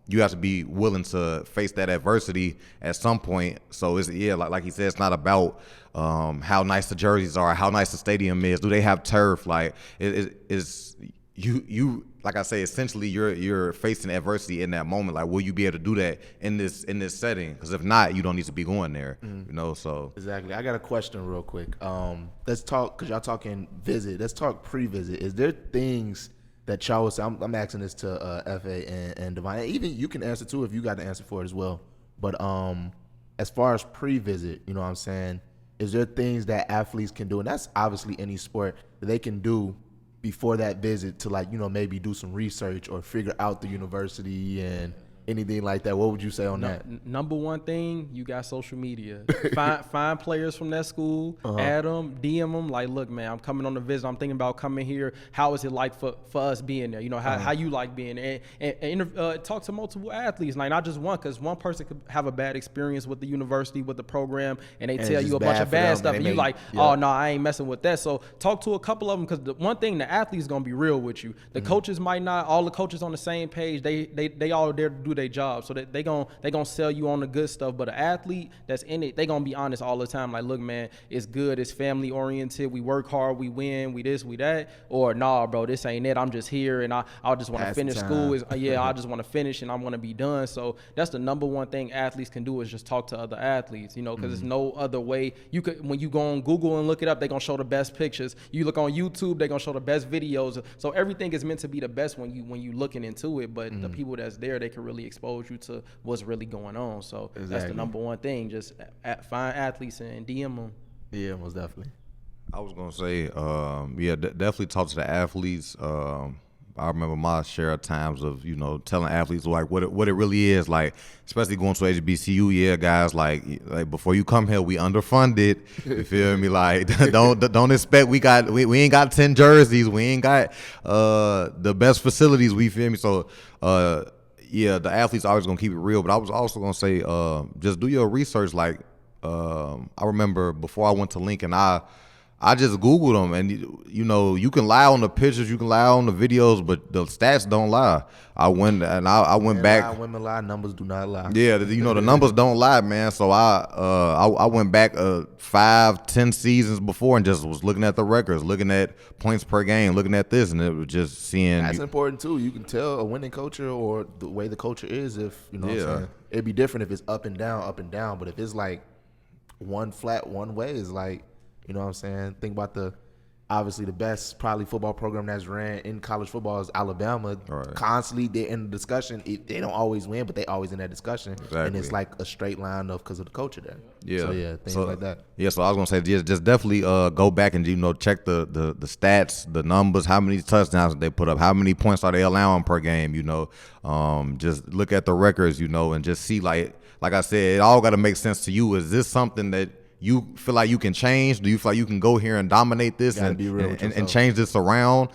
you have to be willing to face that adversity at some point. So it's, like he said, it's not about how nice the jerseys are, how nice the stadium is. Do they have turf? Like it's you. Like I say, essentially you're facing adversity in that moment. Like, will you be able to do that in this setting? Because if not, you don't need to be going there. You know, so exactly. I got a question real quick. Let's talk, because y'all talking visit. Let's talk pre-visit. Is there things that y'all would say? I'm asking this to FA and Devon. Even you can answer too if you got the answer for it as well. But as far as pre-visit, you know what I'm saying, is there things that athletes can do, and that's obviously any sport, that they can do before that visit to, like, you know, maybe do some research or figure out the university and anything like that? What would you say on that? Number one thing, you got social media. Find players from that school, add them, DM them. Like, look, man, I'm coming on the visit. I'm thinking about coming here. How is it like for us being there? You know, how you like being there? And talk to multiple athletes, like not just one, because one person could have a bad experience with the university, with the program, and they tell you a bunch of bad stuff, and you like, oh, no, I ain't messing with that. So talk to a couple of them, because the one thing, the athlete's going to be real with you. The coaches might not, all the coaches on the same page. They all there to do their job, so that they gonna sell you on the good stuff. But an athlete that's in it, they gonna be honest all the time. Like, look, man, it's good, it's family oriented, we work hard, we win, we this, we that. Or nah, bro, this ain't it. I'm just here and I just want to finish school. I just want to finish and I want to be done. So that's the number one thing athletes can do, is just talk to other athletes. You know, because there's no other way. You could, when you go on Google and look it up, they gonna show the best pictures. You look on YouTube, they gonna show the best videos. So everything is meant to be the best when you looking into it. But the people that's there, they can really expose you to what's really going on. So that's the number one thing. Just find athletes and DM them. Yeah, most definitely. I was gonna say, definitely talk to the athletes. I remember my share of times of, you know, telling athletes like what it really is, like, especially going to HBCU. Yeah, guys, like before you come here, we underfunded. You feel me? Like, don't expect we ain't got 10 jerseys. We ain't got the best facilities. We feel me? So the athletes are always gonna keep it real. But I was also gonna say, just do your research. Like, I remember before I went to Lincoln, I just Googled them, and you know, you can lie on the pictures, you can lie on the videos, but the stats don't lie. I went back. Women lie, numbers do not lie. Yeah, you know, the numbers don't lie, man. So I went back 5-10 seasons before and just was looking at the records, looking at points per game, looking at this, and it was just seeing. That's important too. You can tell a winning culture or the way the culture is if, you know what I'm saying. it'd be different if it's up and down. But if it's like one flat one way, is like, you know what I'm saying? Think about obviously the best probably football program that's ran in college football is Alabama. Right. Constantly they're in the discussion. They don't always win, but they always in that discussion. Exactly. And it's like a straight line because of the culture there. Yeah. So things like that. Yeah, so I was gonna say just definitely go back and check the stats, the numbers, how many touchdowns they put up, how many points are they allowing per game, just look at the records, and just see like I said, it all gotta make sense to you. Is this something that you feel like you can change? Do you feel like you can go here and dominate this and change this around?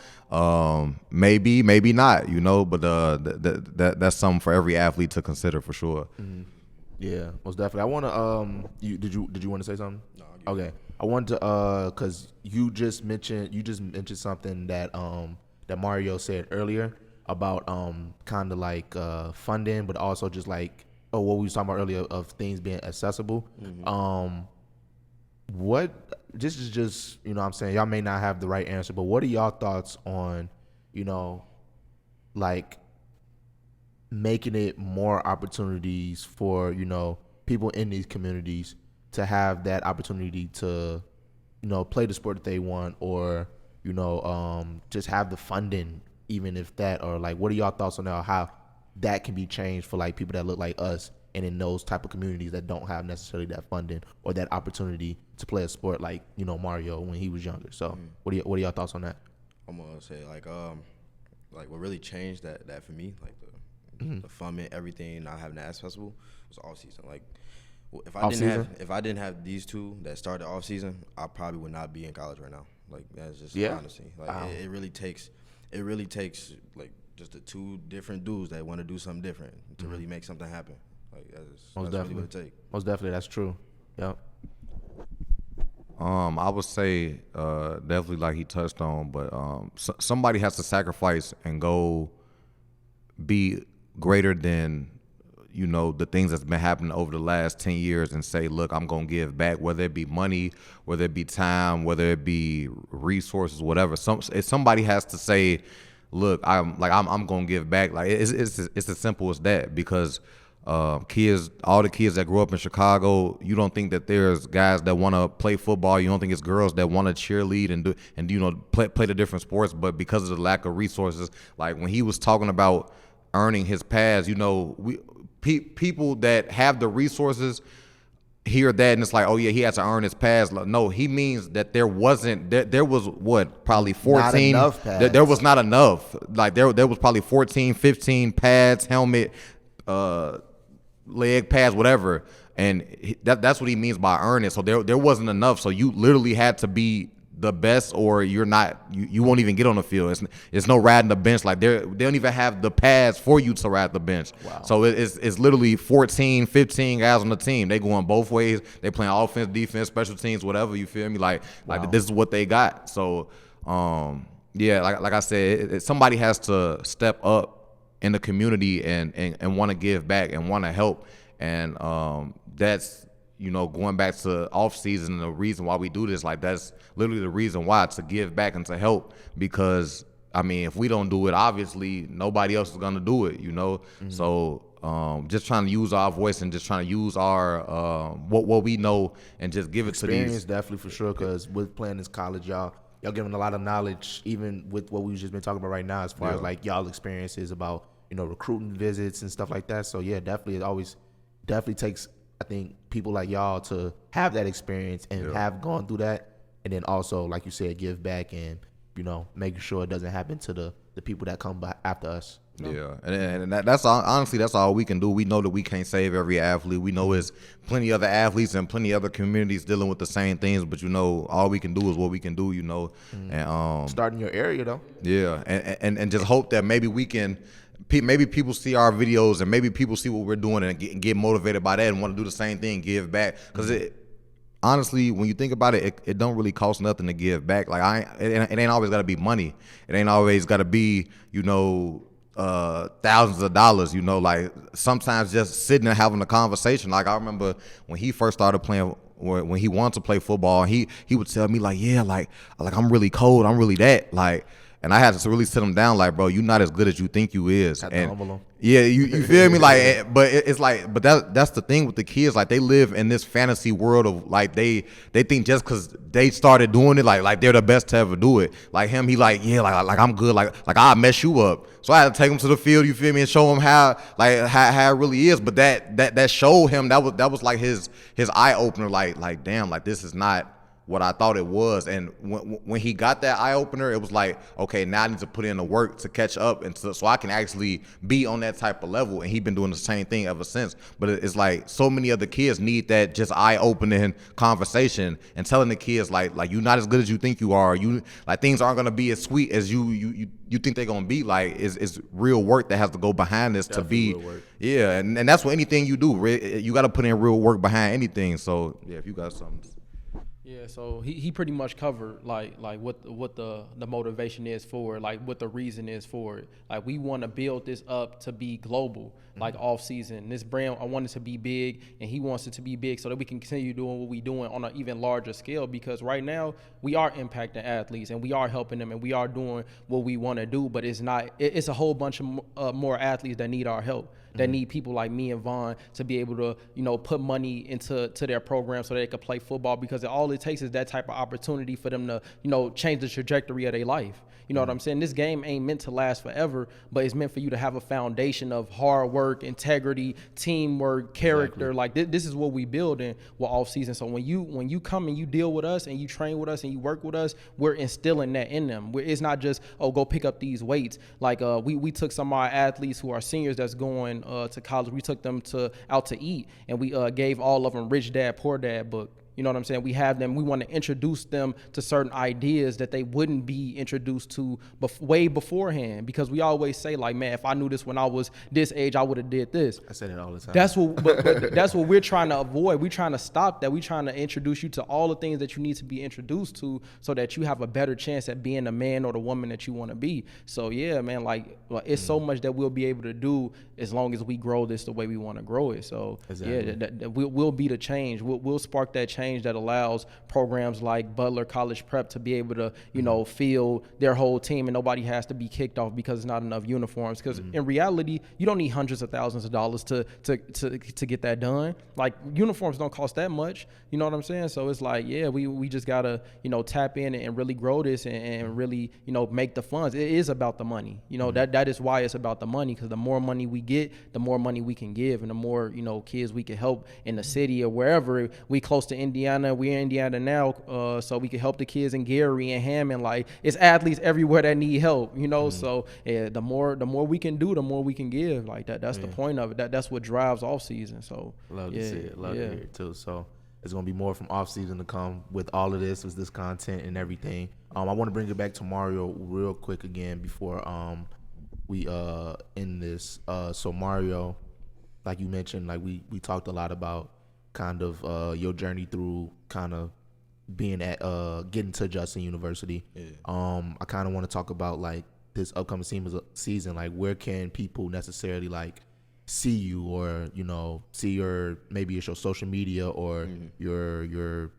Maybe not, but that's something for every athlete to consider for sure. Mm-hmm. Yeah, most definitely. I want to did you want to say something? No. Okay. I wanted to cuz you just mentioned something that that Mario said earlier about kind of like funding, but also just like what we was talking about earlier of things being accessible. Mm-hmm. What this is just, what I'm saying, y'all may not have the right answer, but what are y'all thoughts on, like making it more opportunities for, people in these communities to have that opportunity to, play the sport that they want, or, just have the funding, even if that, or like, what are y'all thoughts on how that can be changed for like people that look like us and in those type of communities that don't have necessarily that funding or that opportunity to play a sport like, Mario when he was younger. So what are y'all thoughts on that? I'm gonna say like what really changed that for me, like the funding, everything, not having that accessible was off season. Like if I didn't have these two that started off season, I probably would not be in college right now. Like that's just honesty. Like it really takes like just the two different dudes that want to do something different to really make something happen. Like that's really what it takes. Most definitely, that's true. Yep. I would say definitely like he touched on, but somebody has to sacrifice and go be greater than the things that's been happening over the last 10 years and say, look, I'm gonna give back, whether it be money, whether it be time, whether it be resources, whatever. Somebody has to say, look, I'm gonna give back. Like it's as simple as that, because all the kids that grew up in Chicago, you don't think that there's guys that want to play football. You don't think it's girls that want to cheerlead and play the different sports. But because of the lack of resources, like when he was talking about earning his pass, people that have the resources hear that and it's like, oh yeah, he has to earn his pass. No, he means that there was probably 14. Not enough pads. There was not enough. Like there was probably 14, 15 pads, helmet, leg pads, whatever, and that's what he means by earning. So there wasn't enough. So you literally had to be the best, or you're not. You won't even get on the field. It's no riding the bench. Like they don't even have the pads for you to ride the bench. Wow. So it's literally 14, 15 guys on the team. They going both ways. They playing offense, defense, special teams, whatever. You feel me? Like this is what they got. So like I said, somebody has to step up in the community and want to give back and want to help, and that's going back to off season, the reason why we do this, like that's literally the reason why, to give back and to help, because I mean if we don't do it, obviously nobody else is gonna do it, Mm-hmm. So just trying to use our voice and just trying to use our what we know and just give it to these. Experience, definitely, for sure, because with playing this college, y'all giving a lot of knowledge, even with what we've just been talking about right now, as far as like y'all experiences about recruiting visits and stuff like that. So yeah, definitely, definitely takes, I think, people like y'all to have that experience and have gone through that, and then also, like you said, give back and making sure it doesn't happen to the people that come after us. Yeah, and that's all, honestly, that's all we can do. We know that we can't save every athlete. We know there's plenty other athletes and plenty other communities dealing with the same things, but all we can do is what we can do. And start in your area though. Yeah, and just hope that maybe we can. Maybe people see our videos and maybe people see what we're doing and get motivated by that and want to do the same thing, give back. Because honestly, when you think about it, it don't really cost nothing to give back. Like it ain't always got to be money. It ain't always got to be thousands of dollars. Like sometimes just sitting and having a conversation. Like I remember when he first started playing, when he wanted to play football, he would tell me like, yeah, like I'm really cold, I'm really that, like. And I had to really sit him down like, bro, you're not as good as you think you is. And yeah, you feel me? Like, but it's like, but that's the thing with the kids. Like, they live in this fantasy world of like they think just because they started doing it, like they're the best to ever do it. Like him, he like, yeah, like I'm good. Like I'll mess you up. So I had to take him to the field. You feel me? And show him how it really is. But that showed him that was like his eye opener. Like damn, like this is not what I thought it was. And when he got that eye opener, it was like, okay, now I need to put in the work to catch up and so I can actually be on that type of level. And he's been doing the same thing ever since. But it's like so many other kids need that just eye opening conversation and telling the kids like you're not as good as you think you are. You like things aren't gonna be as sweet as you think they're gonna be. Like it's real work that has to go behind this. Definitely to be real work. Yeah, and that's what anything you do, you got to put in real work behind anything. So yeah, if you got something. Yeah, so he pretty much covered like what the motivation is for it, like what the reason is for it. Like we want to build this up to be global, like off season. This brand, I want it to be big, and he wants it to be big so that we can continue doing what we're doing on an even larger scale. Because right now we are impacting athletes and we are helping them and we are doing what we want to do, but it's a whole bunch of more athletes that need our help. That need people like me and Vaughn to be able to, put money into their program so they can play football, because all it takes is that type of opportunity for them to, change the trajectory of their life. You know what I'm saying? This game ain't meant to last forever, but it's meant for you to have a foundation of hard work, integrity, teamwork, character. Exactly. Like this is what we build in with off season. So when you come and you deal with us and you train with us and you work with us, we're instilling that in them. It's not just, go pick up these weights. Like we took some of our athletes who are seniors that's going to college. We took them out to eat, and we gave all of them Rich Dad, Poor Dad book. You know what I'm saying? We have them. We want to introduce them to certain ideas that they wouldn't be introduced to way beforehand, because we always say like, man, if I knew this when I was this age, I would have did this. I said it all the time. That's what, but that's what we're trying to avoid. We're trying to stop that. We're trying to introduce you to all the things that you need to be introduced to, so that you have a better chance at being the man or the woman that you want to be. So yeah, man, like it's so much that we'll be able to do as long as we grow this the way we want to grow it. So exactly. Yeah, we'll be the change. We'll spark that change that allows programs like Butler College Prep to be able to, field their whole team, and nobody has to be kicked off because there's not enough uniforms. Because in reality, you don't need hundreds of thousands of dollars to get that done. Like uniforms don't cost that much. You know what I'm saying? So it's like, yeah, we just gotta, tap in and really grow this and really, make the funds. It is about the money. That is why it's about the money, because the more money we get, the more money we can give, and the more, kids we can help in the city or wherever. We close to Indiana. We're in Indiana now, so we can help the kids in Gary and Hammond. Like it's athletes everywhere that need help, So the more we can do, the more we can give. Like that's the point of it. That's what drives off season. So love to see it. Love to hear it too. So it's gonna be more from off season to come with all of this, with this content and everything. I want to bring it back to Mario real quick again before we end this. So Mario, like you mentioned, like we talked a lot about kind of your journey through kind of being at getting to Judson University. I kind of want to talk about like this upcoming season, like where can people necessarily like see you, or see your, maybe it's your social media or your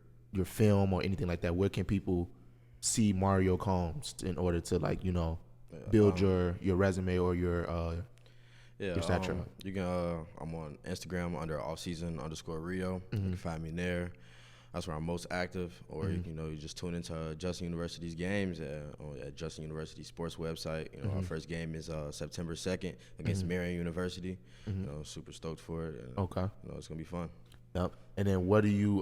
film or anything like that. Where can people see Mario Combs in order to like build your resume or your stature? You can. I'm on Instagram under offseason_Rio. You can find me there. That's where I'm most active. Or you just tune into Judson University's games at Judson University Sports website. Our first game is September 2nd against Marion University. Super stoked for it. And, okay. It's gonna be fun. Yep. And then what do you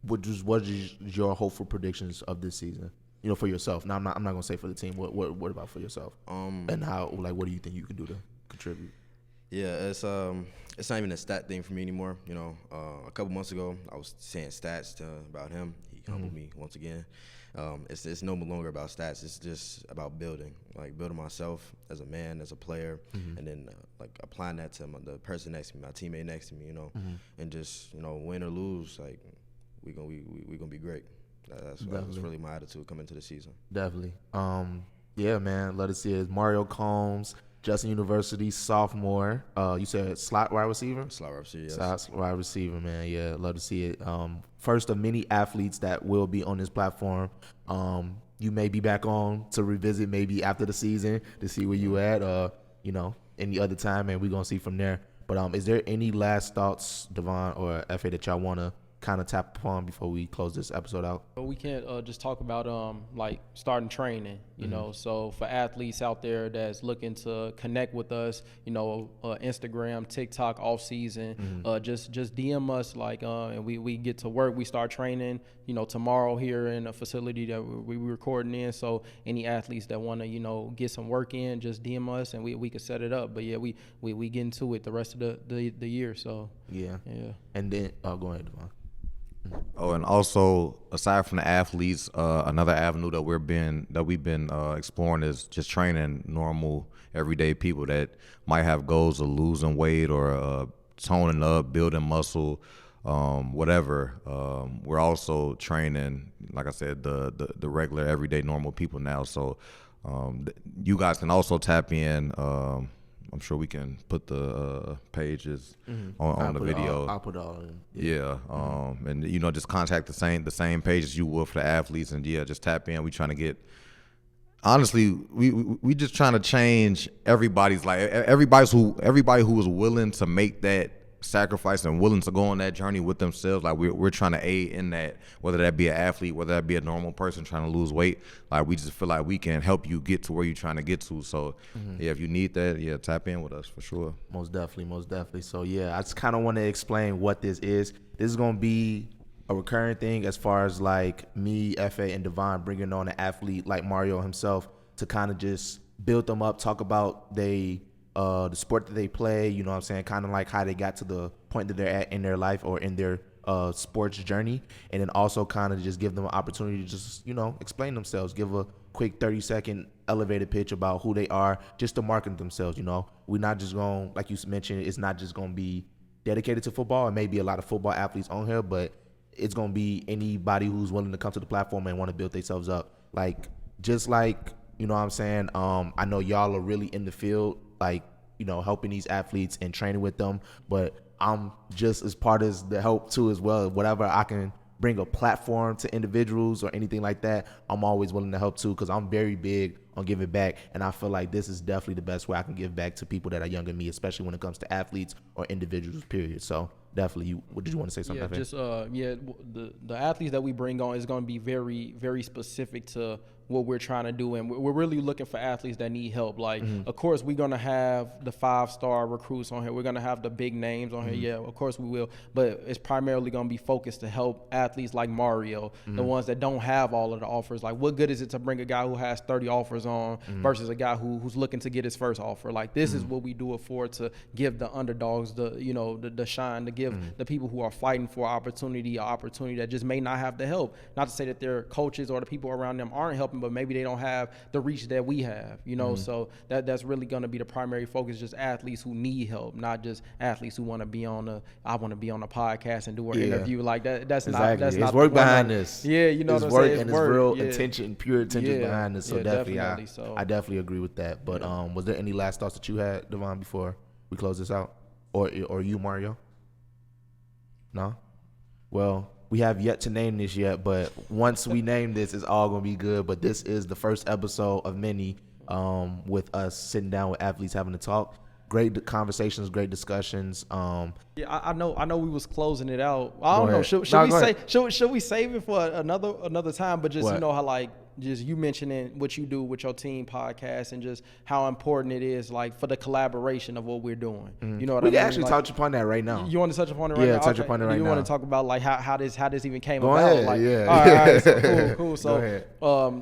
what is your hopeful predictions of this season? For yourself. Now I'm not gonna say for the team. What about for yourself? And how, like, what do you think you can do to contribute? Yeah, it's not even a stat thing for me anymore. A couple months ago I was saying stats about him. He humbled me once again. It's no longer about stats. It's just about building myself as a man, as a player, and then like applying that to the person next to me, my teammate next to me. And just win or lose, like we gonna be great. That's really my attitude coming into the season. Definitely. Yeah, man. Let us see it. Mario Combs. Judson University sophomore. You said slot wide receiver? Slot wide receiver, yes. Slot wide receiver, man. Yeah, love to see it. First of many athletes that will be on this platform. You may be back on to revisit maybe after the season to see where you at, any other time, and we're going to see from there. But is there any last thoughts, Devon or FA, that y'all want to kind of tap upon before we close this episode out? We can't just talk about like starting training, you know. So for athletes out there that's looking to connect with us, Instagram, TikTok, off season, just DM us and we get to work. We start training, tomorrow here in a facility that we recording in. So any athletes that want to get some work in, just DM us and we can set it up. But yeah, we get into it the rest of the year. So yeah. And then go ahead, Devon. Oh, and also aside from the athletes, another avenue that we've been exploring is just training normal everyday people that might have goals of losing weight or toning up, building muscle, whatever. We're also training, like I said, the regular everyday normal people now. So you guys can also tap in. I'm sure we can put the pages on the video. I'll put it all in. Yeah. And just contact the same pages you would for the athletes, and just tap in. We trying to get. Honestly, we just trying to change everybody's life. Everybody who was willing to make that sacrifice and willing to go on that journey with themselves. Like we're trying to aid in that, whether that be an athlete, whether that be a normal person trying to lose weight. Like we just feel like we can help you get to where you're trying to get to. So if you need that, tap in with us for sure. Most definitely. So I just kind of want to explain what this is. This is going to be a recurring thing as far as like me, FA, and Devon bringing on an athlete like Mario himself to kind of just build them up, talk about the sport that they play, you know what I'm saying, kind of like how they got to the point that they're at in their life or in their sports journey, and then also kind of just give them an opportunity to just, explain themselves, give a quick 30-second elevated pitch about who they are, just to market themselves, We're not just going, like you mentioned, it's not just going to be dedicated to football. It may be a lot of football athletes on here, but it's going to be anybody who's willing to come to the platform and want to build themselves up. Just like, you know what I'm saying, I know y'all are really in the field, helping these athletes and training with them, but I'm just as part of the help too as well. Whatever I can bring a platform to individuals or anything like that, I'm always willing to help too, because I'm very big on giving back, and I feel like this is definitely the best way I can give back to people that are younger than me, especially when it comes to athletes or individuals, period. So definitely, what did you want to say something? Yeah, just the athletes that we bring on is going to be very, very specific to what we're trying to do, and we're really looking for athletes that need help. Of course, we're going to have the 5-star recruits on here. We're going to have the big names on here. Yeah, of course we will. But it's primarily going to be focused to help athletes like Mario, the ones that don't have all of the offers. Like, what good is it to bring a guy who has 30 offers on versus a guy who's looking to get his first offer? Like, this is what we do it for, to give the underdogs the shine, to give the people who are fighting for opportunity that just may not have the help. Not to say that their coaches or the people around them aren't helping, but maybe they don't have the reach that we have, so that's really going to be the primary focus, just athletes who need help, not just athletes who want to be on a podcast and do an interview like that. That's exactly. That's it's not work behind this. Yeah, you know it's what I'm work, saying? And it's real intention, pure intention behind this. So definitely. I definitely agree with that. But was there any last thoughts that you had, Devon, before we close this out, or you, Mario? No? Well, we have yet to name this yet, but once we name this, it's all going to be good. But this is the first episode of many with us sitting down with athletes having a talk. Great conversations, great discussions. I know we was closing it out. I don't know. Should we save it for another time? But just how just you mentioning what you do with your team podcast and just how important it is, for the collaboration of what we're doing. You know what I mean? We can actually touch upon that right now. You want to touch upon it right now? Yeah, touch upon it right now. You want to talk about how this even came Go about? Ahead, All right, so cool. So go ahead.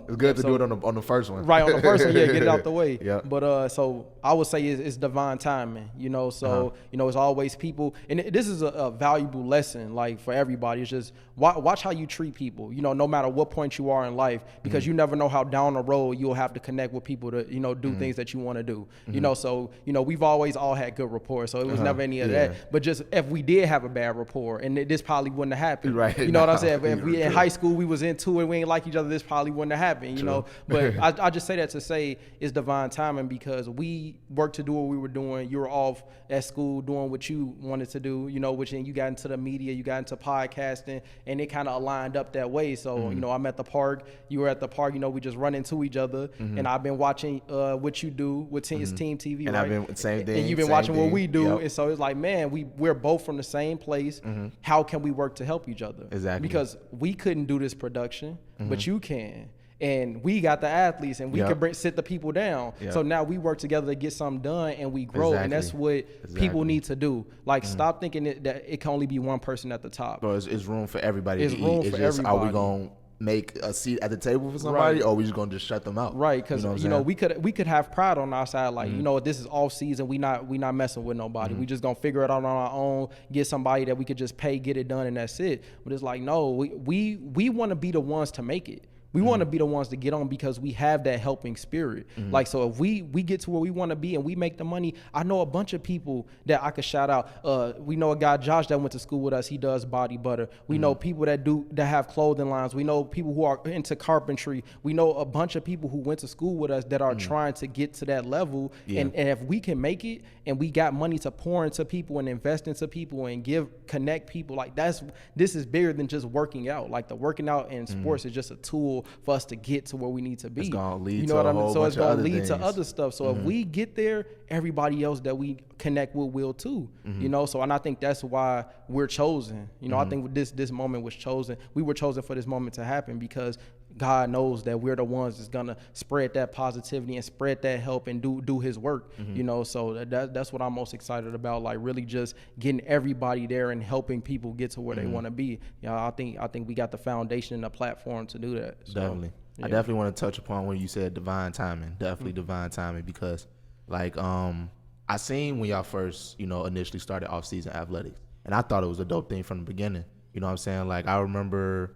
It's good to do it on the first one. Right, on the first one, get it out the way. Yeah. But so I would say it's divine timing, so it's always people, and this is a valuable lesson for everybody. It's just watch how you treat people, no matter what point you are in life, because because you never know how down the road you'll have to connect with people to, you know, do things that you want to do. You know, so, you know, we've always all had good rapport. So it was never any of that. But just if we did have a bad rapport, and this probably wouldn't have happened. Right. You know what I'm saying? If we in high school, we was into it, we ain't like each other, this probably wouldn't have happened, you know. But I just say that to say it's divine timing, because we worked to do what we were doing. You were off at school doing what you wanted to do, you know, which then you got into the media, you got into podcasting, and it kind of aligned up that way. So, you know, I'm at the park, you were at the park, you know, we just run into each other, and I've been watching what you do with Team TV, and right? I've been same thing, and you've been watching what we do, yep. and so it's like, man, we're both from the same place. How can we work to help each other? Exactly. Because we couldn't do this production, but you can. And we got the athletes, and we can sit the people down. So now we work together to get something done, and we grow. And that's what people need to do. Like, stop thinking that it can only be one person at the top. Bro, it's room for everybody it's to room eat. For it's just, everybody. are we going to make a seat at the table for somebody, or are we just going to just shut them out? Right, because you know, we could have pride on our side, like, you know, this is off season, we not messing with nobody. We just gonna figure it out on our own, get somebody that we could just pay, get it done, and that's it. But it's like, no, we want to be the ones to make it. We want to be the ones to get on, because we have that helping spirit. Like, so if we get to where we want to be and we make the money, I know a bunch of people that I could shout out. We know a guy, Josh, that went to school with us. He does body butter. We know people that have clothing lines. We know people who are into carpentry. We know a bunch of people who went to school with us that are trying to get to that level. And if we can make it, and we got money to pour into people and invest into people and connect people, like, this is bigger than just working out. Like, the working out in sports is just a tool for us to get to where we need to be. It's gonna lead you know to what a I mean? whole So it's bunch gonna of lead other to things. other stuff. So if we get there, everybody else that we connect with will too. You know, so, and I think that's why we're chosen. You know, I think this moment was chosen. We were chosen for this moment to happen, because God knows that we're the ones that's gonna spread that positivity and spread that help and do His work. You know, so that's what I'm most excited about. Like, really just getting everybody there and helping people get to where they want to be. You know, I think we got the foundation and the platform to do that. So, Definitely. Yeah. I definitely want to touch upon when you said divine timing. Definitely divine timing, because like I seen when y'all first, you know, initially started off-season athletics, and I thought it was a dope thing from the beginning. You know what I'm saying? Like, I remember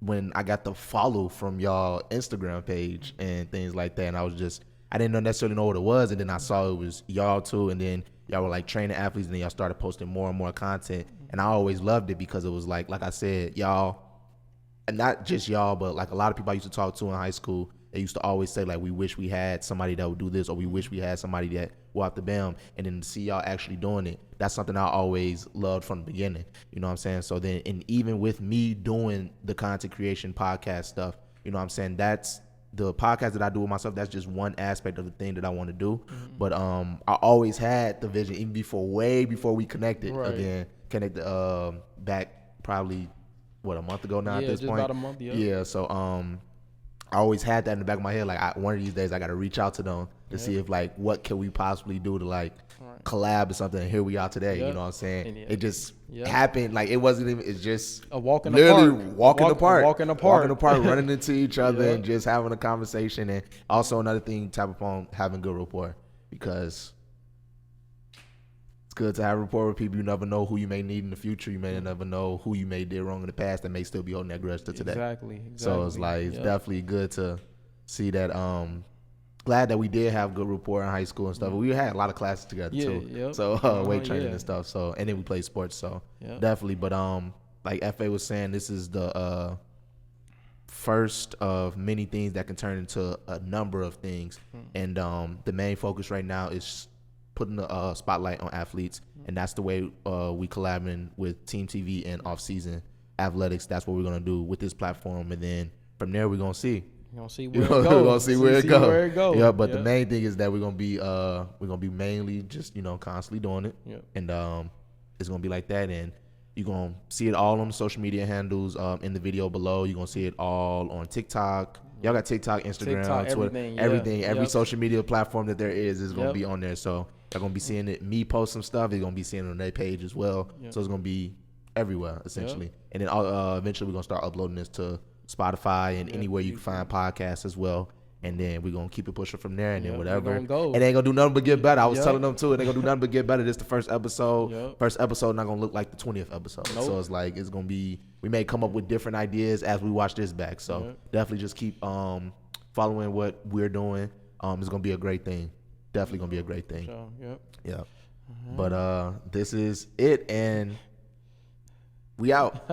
when I got the follow from y'all Instagram page and things like that, and I didn't necessarily know what it was, and then I saw it was y'all too, and then y'all were like training athletes, and then y'all started posting more and more content, and I always loved it, because it was like I said, y'all, and not just y'all, but like a lot of people I used to talk to in high school, they used to always say, like, we wish we had somebody that would do this, or we wish we had somebody that will have to bam, and then to see y'all actually doing it, that's something I always loved from the beginning. You know what I'm saying? So then, and even with me doing the content creation podcast stuff, you know what I'm saying, that's the podcast that I do with myself, that's just one aspect of the thing that I want to do. But I always had the vision, even way before we connected again, back probably, a month ago now at this point? About a month, Yeah, so I always had that in the back of my head. Like, one of these days I got to reach out to them to see if, like, what can we possibly do to, like, collab or something. And here we are today. You know what I'm saying? It just happened. Like, it wasn't even. It's just a walk in literally the park. Walking apart, running into each other and just having a conversation. And also another thing, tap upon having good rapport, because it's good to have rapport with people. You never know who you may need in the future. You may never know who you may did wrong in the past that may still be holding that grudge to today. Exactly. So it's like, it's definitely good to see that. Glad that we did have good rapport in high school and stuff. We had a lot of classes together too. So weight training and stuff. So, and then we played sports. So definitely. But like FA was saying, this is the first of many things that can turn into a number of things. And the main focus right now is putting the spotlight on athletes, and that's the way we collabing with Team TV and off-season athletics. That's what we're gonna do with this platform, and then from there we're gonna see. We're gonna see where it goes. We're gonna see where it goes. Yeah, but the main thing is that we're gonna be mainly just, you know, constantly doing it, and it's gonna be like that, and you're gonna see it all on the social media handles in the video below. You're gonna see it all on TikTok. Y'all got TikTok, Instagram, Twitter, everything. Every social media platform that there is gonna be on there. So you're gonna be seeing it. Me post some stuff. You're gonna be seeing it on their page as well. So it's gonna be everywhere essentially. And then eventually we're gonna start uploading this to Spotify and anywhere you can find podcasts as well. and then we're gonna keep it pushing from there, and then whatever. Go. It ain't gonna do nothing but get better. I was telling them too, it ain't gonna do nothing but get better. This the first episode. First episode not gonna look like the 20th episode. Nope. So it's like it's gonna be. We may come up with different ideas as we watch this back. So definitely just keep following what we're doing. It's gonna be a great thing. Definitely gonna be a great thing. Sure. Yeah. But this is it, and we out.